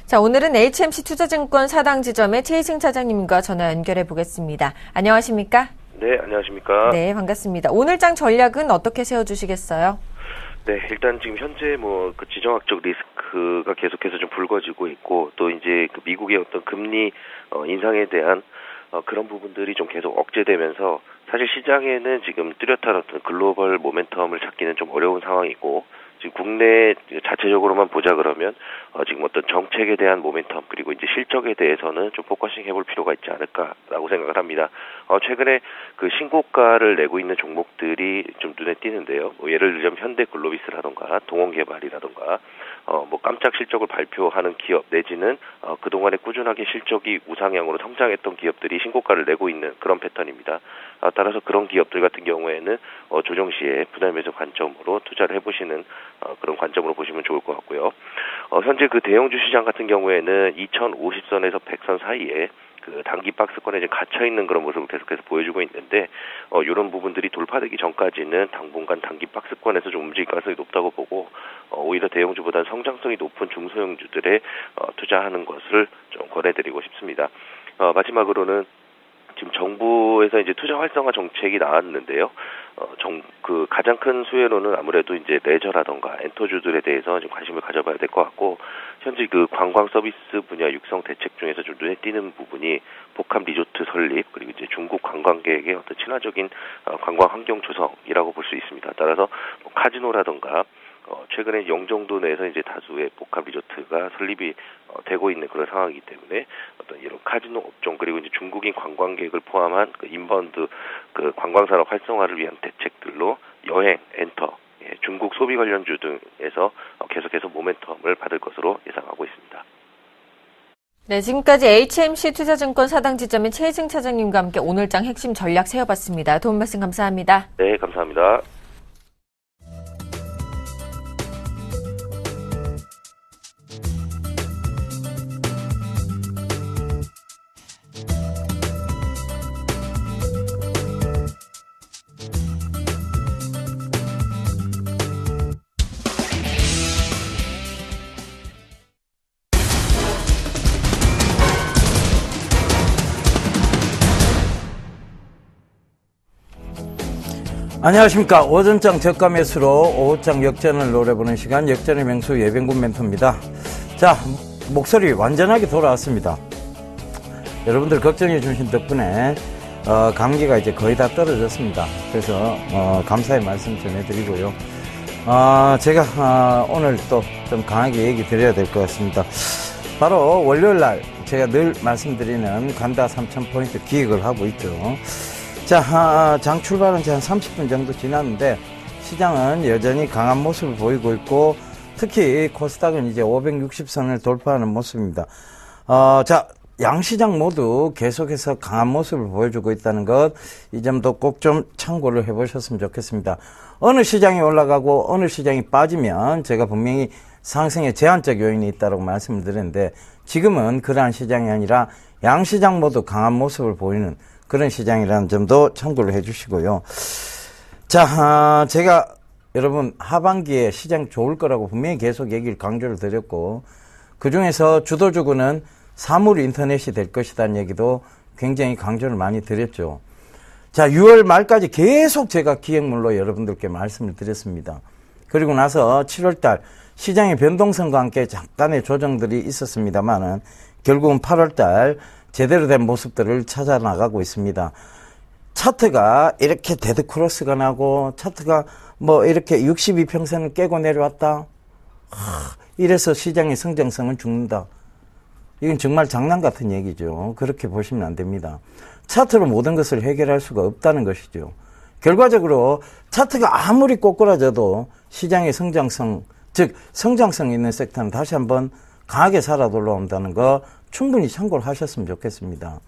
자, 오늘은 HMC 투자증권 사당지점의 최희승 차장님과 전화 연결해 보겠습니다. 안녕하십니까? 네, 안녕하십니까? 네, 반갑습니다. 오늘 장 전략은 어떻게 세워주시겠어요? 네, 일단 지금 현재 그 지정학적 리스크가 계속해서 좀 불거지고 있고, 또 이제 그 미국의 어떤 금리 인상에 대한 그런 부분들이 좀 계속 억제되면서 사실 시장에는 지금 뚜렷한 어떤 글로벌 모멘텀을 찾기는 좀 어려운 상황이고, 지금 국내 자체적으로만 보자 그러면 지금 어떤 정책에 대한 모멘텀 그리고 이제 실적에 대해서는 좀 포커싱 해볼 필요가 있지 않을까라고 생각을 합니다. 최근에 그 신고가를 내고 있는 종목들이 좀 눈에 띄는데요. 예를 들자면 현대글로비스라던가 동원개발이라던가 깜짝 실적을 발표하는 기업 내지는 그동안에 꾸준하게 실적이 우상향으로 성장했던 기업들이 신고가를 내고 있는 그런 패턴입니다. 따라서 그런 기업들 같은 경우에는 조정 시에 분할 매수 관점으로 투자를 해보시는 그런 관점으로 보시면 좋을 것 같고요. 현재 그 대형주 시장 같은 경우에는 2050선에서 100선 사이에 그 단기 박스권에 이제 갇혀 있는 그런 모습을 계속해서 보여주고 있는데, 이런 부분들이 돌파되기 전까지는 당분간 단기 박스권에서 좀 움직일 가능성이 높다고 보고, 오히려 대형주보다는 성장성이 높은 중소형주들에 투자하는 것을 좀 권해드리고 싶습니다. 마지막으로는 지금 정부에서 이제 투자 활성화 정책이 나왔는데요. 그 가장 큰 수혜로는 아무래도 이제 레저라던가 엔터주들에 대해서 좀 관심을 가져봐야 될 것 같고, 현재 그 관광 서비스 분야 육성 대책 중에서 좀 눈에 띄는 부분이 복합 리조트 설립 그리고 이제 중국 관광객의 어떤 친화적인 관광 환경 조성이라고 볼 수 있습니다. 따라서 카지노라던가 최근에 영종도 내에서 이제 다수의 복합 리조트가 설립이 되고 있는 그런 상황이기 때문에 어떤 이런 카지노 업종 그리고 이제 중국인 관광객을 포함한 그 인바운드 그 관광산업 활성화를 위한 대책들로 여행, 엔터, 중국 소비 관련주 등에서 계속해서 모멘텀을 받을 것으로 예상하고 있습니다. 네, 지금까지 HMC 투자증권 사당지점의 최희승 차장님과 함께 오늘장 핵심 전략 세워봤습니다. 도움 말씀 감사합니다. 네, 감사합니다. 안녕하십니까. 오전장 저가 매수로 오후장 역전을 노려보는 시간, 역전의 맹수 예병군 멘토입니다. 자, 목소리 완전하게 돌아왔습니다. 여러분들 걱정해 주신 덕분에 감기가 이제 거의 다 떨어졌습니다. 그래서 감사의 말씀 전해드리고요. 제가 오늘 또 좀 강하게 얘기 드려야 될 것 같습니다. 바로 월요일날 제가 늘 말씀드리는 간다 3,000포인트 기획을 하고 있죠. 자, 장 출발은 한 30분 정도 지났는데 시장은 여전히 강한 모습을 보이고 있고, 특히 코스닥은 이제 560선을 돌파하는 모습입니다. 자, 양시장 모두 계속해서 강한 모습을 보여주고 있다는 것, 이 점도 꼭 좀 참고를 해보셨으면 좋겠습니다. 어느 시장이 올라가고 어느 시장이 빠지면 제가 분명히 상승에 제한적 요인이 있다고 말씀을 드렸는데, 지금은 그러한 시장이 아니라 양시장 모두 강한 모습을 보이는 그런 시장이라는 점도 참고를 해주시고요. 자, 제가 여러분 하반기에 시장 좋을 거라고 분명히 계속 얘기를 강조를 드렸고, 그중에서 주도주구는 사물 인터넷이 될 것이라는 얘기도 굉장히 강조를 많이 드렸죠. 자, 6월 말까지 계속 제가 기획물로 여러분들께 말씀을 드렸습니다. 그리고 나서 7월달 시장의 변동성과 함께 잠깐의 조정들이 있었습니다만은 결국은 8월달 제대로 된 모습들을 찾아 나가고 있습니다. 차트가 이렇게 데드 크로스가 나고, 차트가 뭐 이렇게 62평선을 깨고 내려왔다. 이래서 시장의 성장성은 죽는다. 이건 정말 장난 같은 얘기죠. 그렇게 보시면 안 됩니다. 차트로 모든 것을 해결할 수가 없다는 것이죠. 결과적으로 차트가 아무리 꼬꾸라져도 시장의 성장성, 즉 성장성 있는 섹터는 다시 한번 강하게 살아 올라온다는 거 충분히 참고를 하셨으면 좋겠습니다.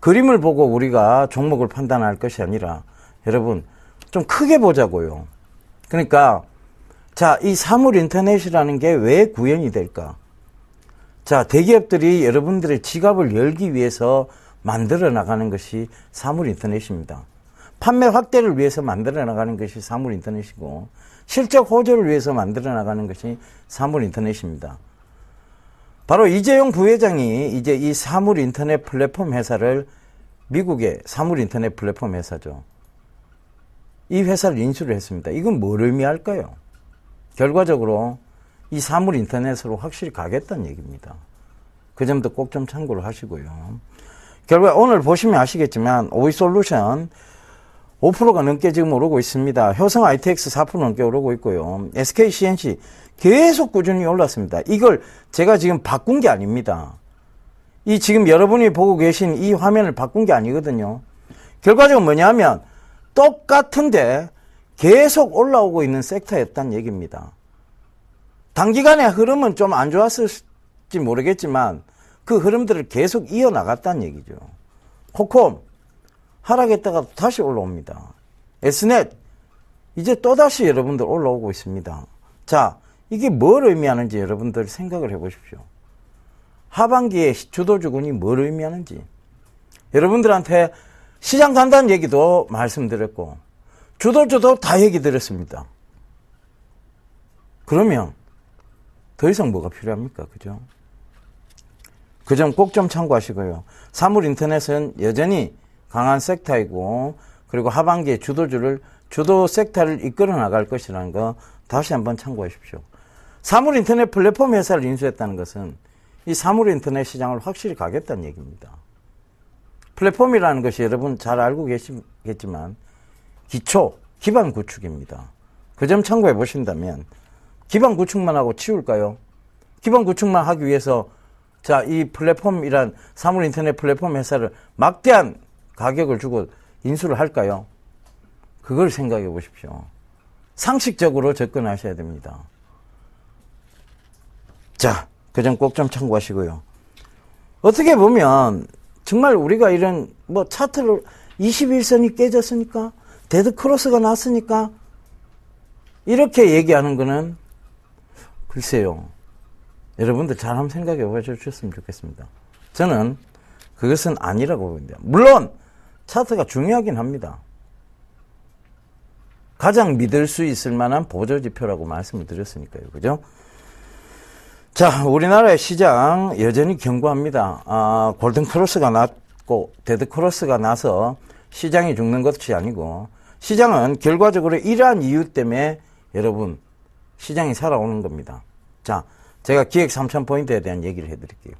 그림을 보고 우리가 종목을 판단할 것이 아니라 여러분 좀 크게 보자고요. 그러니까 자, 이 사물인터넷이라는 게 왜 구현이 될까? 자, 대기업들이 여러분들의 지갑을 열기 위해서 만들어 나가는 것이 사물인터넷입니다. 판매 확대를 위해서 만들어 나가는 것이 사물인터넷이고, 실적 호조를 위해서 만들어 나가는 것이 사물인터넷입니다. 바로 이재용 부회장이 이제 이 사물인터넷 플랫폼 회사를, 미국의 사물인터넷 플랫폼 회사죠, 이 회사를 인수를 했습니다. 이건 뭘 의미할까요? 결과적으로 이 사물인터넷으로 확실히 가겠다는 얘기입니다. 그 점도 꼭 좀 참고를 하시고요. 결과 오늘 보시면 아시겠지만 오이솔루션 5%가 넘게 지금 오르고 있습니다. 효성 ITX 4% 넘게 오르고 있고요. SK CNC 계속 꾸준히 올랐습니다. 이걸 제가 지금 바꾼 게 아닙니다. 이 지금 여러분이 보고 계신 이 화면을 바꾼 게 아니거든요. 결과적으로 뭐냐면 똑같은데 계속 올라오고 있는 섹터였다는 얘기입니다. 단기간의 흐름은 좀 안 좋았을지 모르겠지만 그 흐름들을 계속 이어나갔다는 얘기죠. 코콤 하락했다가 다시 올라옵니다. Snet 이제 또다시 여러분들 올라오고 있습니다. 자, 이게 뭘 의미하는지 여러분들 생각을 해보십시오. 하반기에 주도주군이 뭘 의미하는지 여러분들한테 시장 간다는 얘기도 말씀드렸고 주도주도 다 얘기 드렸습니다. 그러면 더 이상 뭐가 필요합니까? 그죠? 그 점 꼭 좀 참고하시고요. 사물인터넷은 여전히 강한 섹터이고, 그리고 하반기에 주도 섹터를 이끌어 나갈 것이라는 거 다시 한번 참고하십시오. 사물인터넷 플랫폼 회사를 인수했다는 것은 이 사물인터넷 시장을 확실히 가겠다는 얘기입니다. 플랫폼이라는 것이 여러분 잘 알고 계시겠지만 기반 구축입니다. 그 점 참고해 보신다면 기반 구축만 하고 치울까요? 기반 구축만 하기 위해서 자, 이 플랫폼이란 사물인터넷 플랫폼 회사를 막대한 가격을 주고 인수를 할까요? 그걸 생각해 보십시오. 상식적으로 접근하셔야 됩니다. 자, 그 점 꼭 좀 참고하시고요. 어떻게 보면 정말 우리가 이런 뭐 차트를 21선이 깨졌으니까 데드 크로스가 났으니까 이렇게 얘기하는 거는 글쎄요. 여러분들 잘 한번 생각해 보셨으면 좋겠습니다. 저는 그것은 아니라고 봅니다. 물론 차트가 중요하긴 합니다. 가장 믿을 수 있을 만한 보조지표라고 말씀을 드렸으니까요. 그죠? 자, 우리나라의 시장 여전히 견고합니다. 골든크로스가 났고 데드크로스가 나서 시장이 죽는 것이 아니고 시장은 결과적으로 이러한 이유 때문에 여러분 시장이 살아오는 겁니다. 자, 제가 기획 3000포인트에 대한 얘기를 해드릴게요.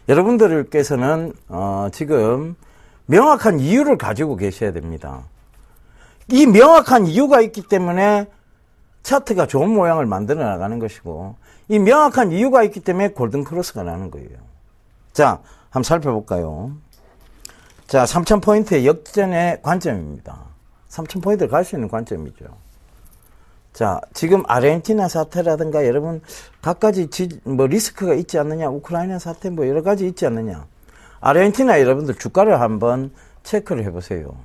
여러분들께서는 지금 명확한 이유를 가지고 계셔야 됩니다. 이 명확한 이유가 있기 때문에 차트가 좋은 모양을 만들어 나가는 것이고 이 명확한 이유가 있기 때문에 골든크로스가 나는 거예요. 자, 한번 살펴볼까요? 자, 3000포인트의 역전의 관점입니다. 3000포인트를 갈 수 있는 관점이죠. 자, 지금 아르헨티나 사태라든가 여러분 각가지 리스크가 있지 않느냐, 우크라이나 사태 뭐 여러 가지 있지 않느냐. 아르헨티나 여러분들 주가를 한번 체크를 해보세요.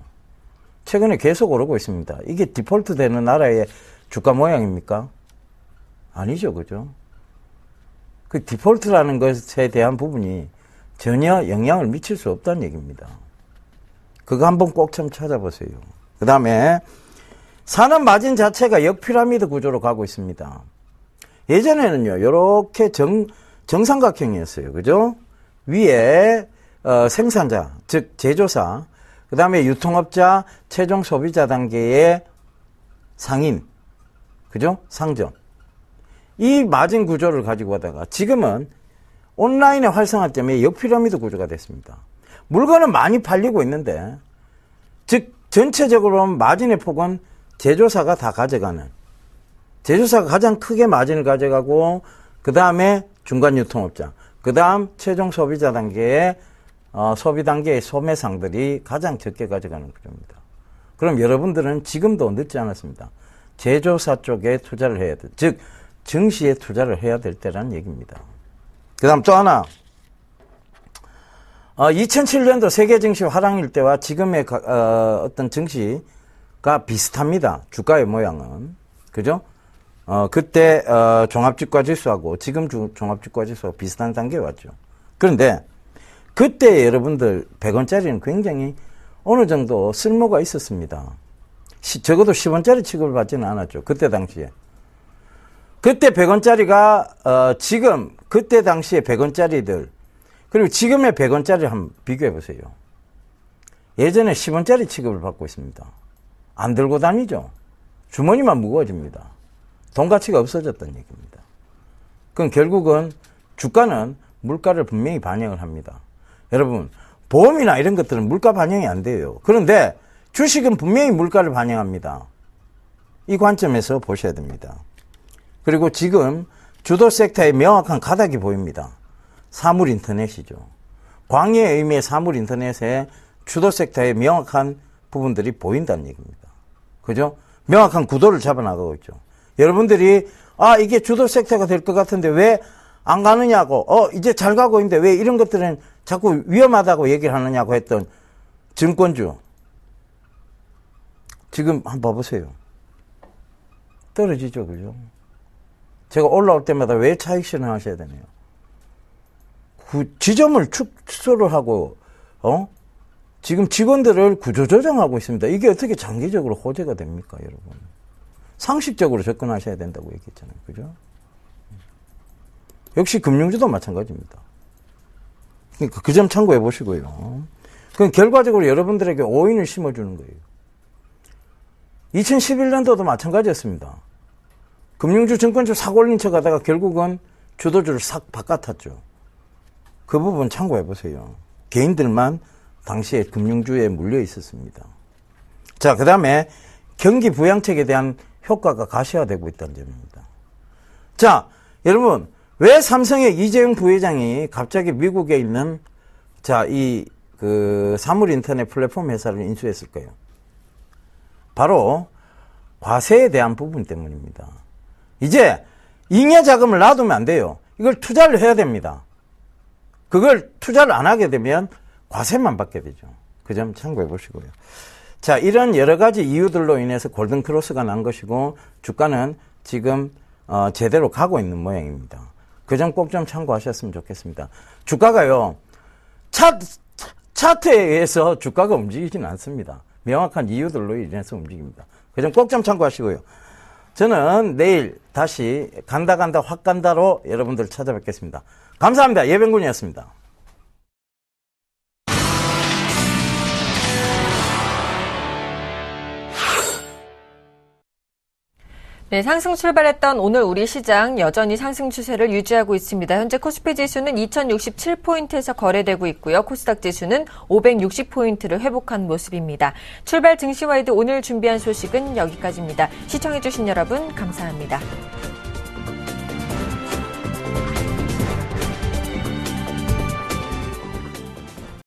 최근에 계속 오르고 있습니다. 이게 디폴트 되는 나라의 주가 모양입니까? 아니죠, 그죠? 그 디폴트라는 것에 대한 부분이 전혀 영향을 미칠 수 없다는 얘기입니다. 그거 한번 꼭 좀 찾아보세요. 그 다음에 산업 마진 자체가 역피라미드 구조로 가고 있습니다. 예전에는요, 이렇게 정삼각형이었어요. 그죠? 위에, 생산자, 즉, 제조사, 그 다음에 유통업자, 최종 소비자 단계의 상인, 그죠? 상점. 이 마진 구조를 가지고 가다가 지금은 온라인의 활성화 때문에 역피라미드 구조가 됐습니다. 물건은 많이 팔리고 있는데, 즉, 전체적으로 마진의 폭은 제조사가 다 가져가는, 제조사가 가장 크게 마진을 가져가고 그 다음에 중간 유통업자, 그 다음 최종 소비자 단계의 소비 단계의 소매상들이 가장 적게 가져가는 구조입니다. 그럼 여러분들은 지금도 늦지 않았습니다. 제조사 쪽에 투자를 해야 돼. 즉 증시에 투자를 해야 될 때라는 얘기입니다. 그 다음 또 하나, 2007년도 세계 증시 하락일 때와 지금의 어떤 증시가 비슷합니다. 주가의 모양은. 그죠? 그때 종합주가 지수하고 지금 종합주가 지수하고 비슷한 단계에 왔죠. 그런데 그때 여러분들 100원짜리는 굉장히 어느 정도 쓸모가 있었습니다. 적어도 10원짜리 취급을 받지는 않았죠. 그때 당시에. 그때 100원짜리가 지금 그때 당시에 100원짜리들 그리고 지금의 100원짜리 한번 비교해 보세요. 예전에 10원짜리 취급을 받고 있습니다. 안 들고 다니죠. 주머니만 무거워집니다. 돈 가치가 없어졌다는 얘기입니다. 그럼 결국은 주가는 물가를 분명히 반영을 합니다. 여러분 보험이나 이런 것들은 물가 반영이 안 돼요. 그런데 주식은 분명히 물가를 반영합니다. 이 관점에서 보셔야 됩니다. 그리고 지금 주도 섹터의 명확한 가닥이 보입니다. 사물인터넷이죠. 광의의 의미의 사물인터넷에 주도 섹터의 명확한 부분들이 보인다는 얘기입니다. 그죠? 명확한 구도를 잡아나가고 있죠. 여러분들이 이게 주도 섹터가 될 것 같은데 왜 안 가느냐고 이제 잘 가고 있는데 왜 이런 것들은 자꾸 위험하다고 얘기를 하느냐고 했던 증권주 지금 한번 봐보세요. 떨어지죠. 그죠? 제가 올라올 때마다 왜 차익 실현하셔야 되네요. 지점을 축소를 하고 지금 직원들을 구조조정하고 있습니다. 이게 어떻게 장기적으로 호재가 됩니까, 여러분? 상식적으로 접근하셔야 된다고 얘기했잖아요. 그죠? 역시 금융주도 마찬가지입니다. 그러니까 그 점 참고해 보시고요. 그럼 결과적으로 여러분들에게 오인을 심어주는 거예요. 2011년도도 마찬가지였습니다. 금융주, 증권주 싹 올린 척 하다가 결국은 주도주를 싹 바꿔탔죠. 그 부분 참고해 보세요. 개인들만 당시에 금융주에 물려 있었습니다. 자, 그 다음에 경기 부양책에 대한 효과가 가시화되고 있다는 점입니다. 자, 여러분, 왜 삼성의 이재용 부회장이 갑자기 미국에 있는 사물 인터넷 플랫폼 회사를 인수했을까요? 바로 과세에 대한 부분 때문입니다. 이제 잉여 자금을 놔두면 안 돼요. 이걸 투자를 해야 됩니다. 그걸 투자를 안 하게 되면 과세만 받게 되죠. 그 점 참고해 보시고요. 자, 이런 여러 가지 이유들로 인해서 골든크로스가 난 것이고 주가는 지금 제대로 가고 있는 모양입니다. 그 점 꼭 좀 참고하셨으면 좋겠습니다. 주가가요, 차트에 의해서 주가가 움직이지는 않습니다. 명확한 이유들로 인해서 움직입니다. 그 점 꼭 좀 참고하시고요. 저는 내일 다시 간다 확 간다로 여러분들 찾아뵙겠습니다. 감사합니다. 예병군이었습니다. 네, 상승 출발했던 오늘 우리 시장 여전히 상승 추세를 유지하고 있습니다. 현재 코스피 지수는 2067포인트에서 거래되고 있고요. 코스닥 지수는 560포인트를 회복한 모습입니다. 출발 증시와이드 오늘 준비한 소식은 여기까지입니다. 시청해주신 여러분 감사합니다.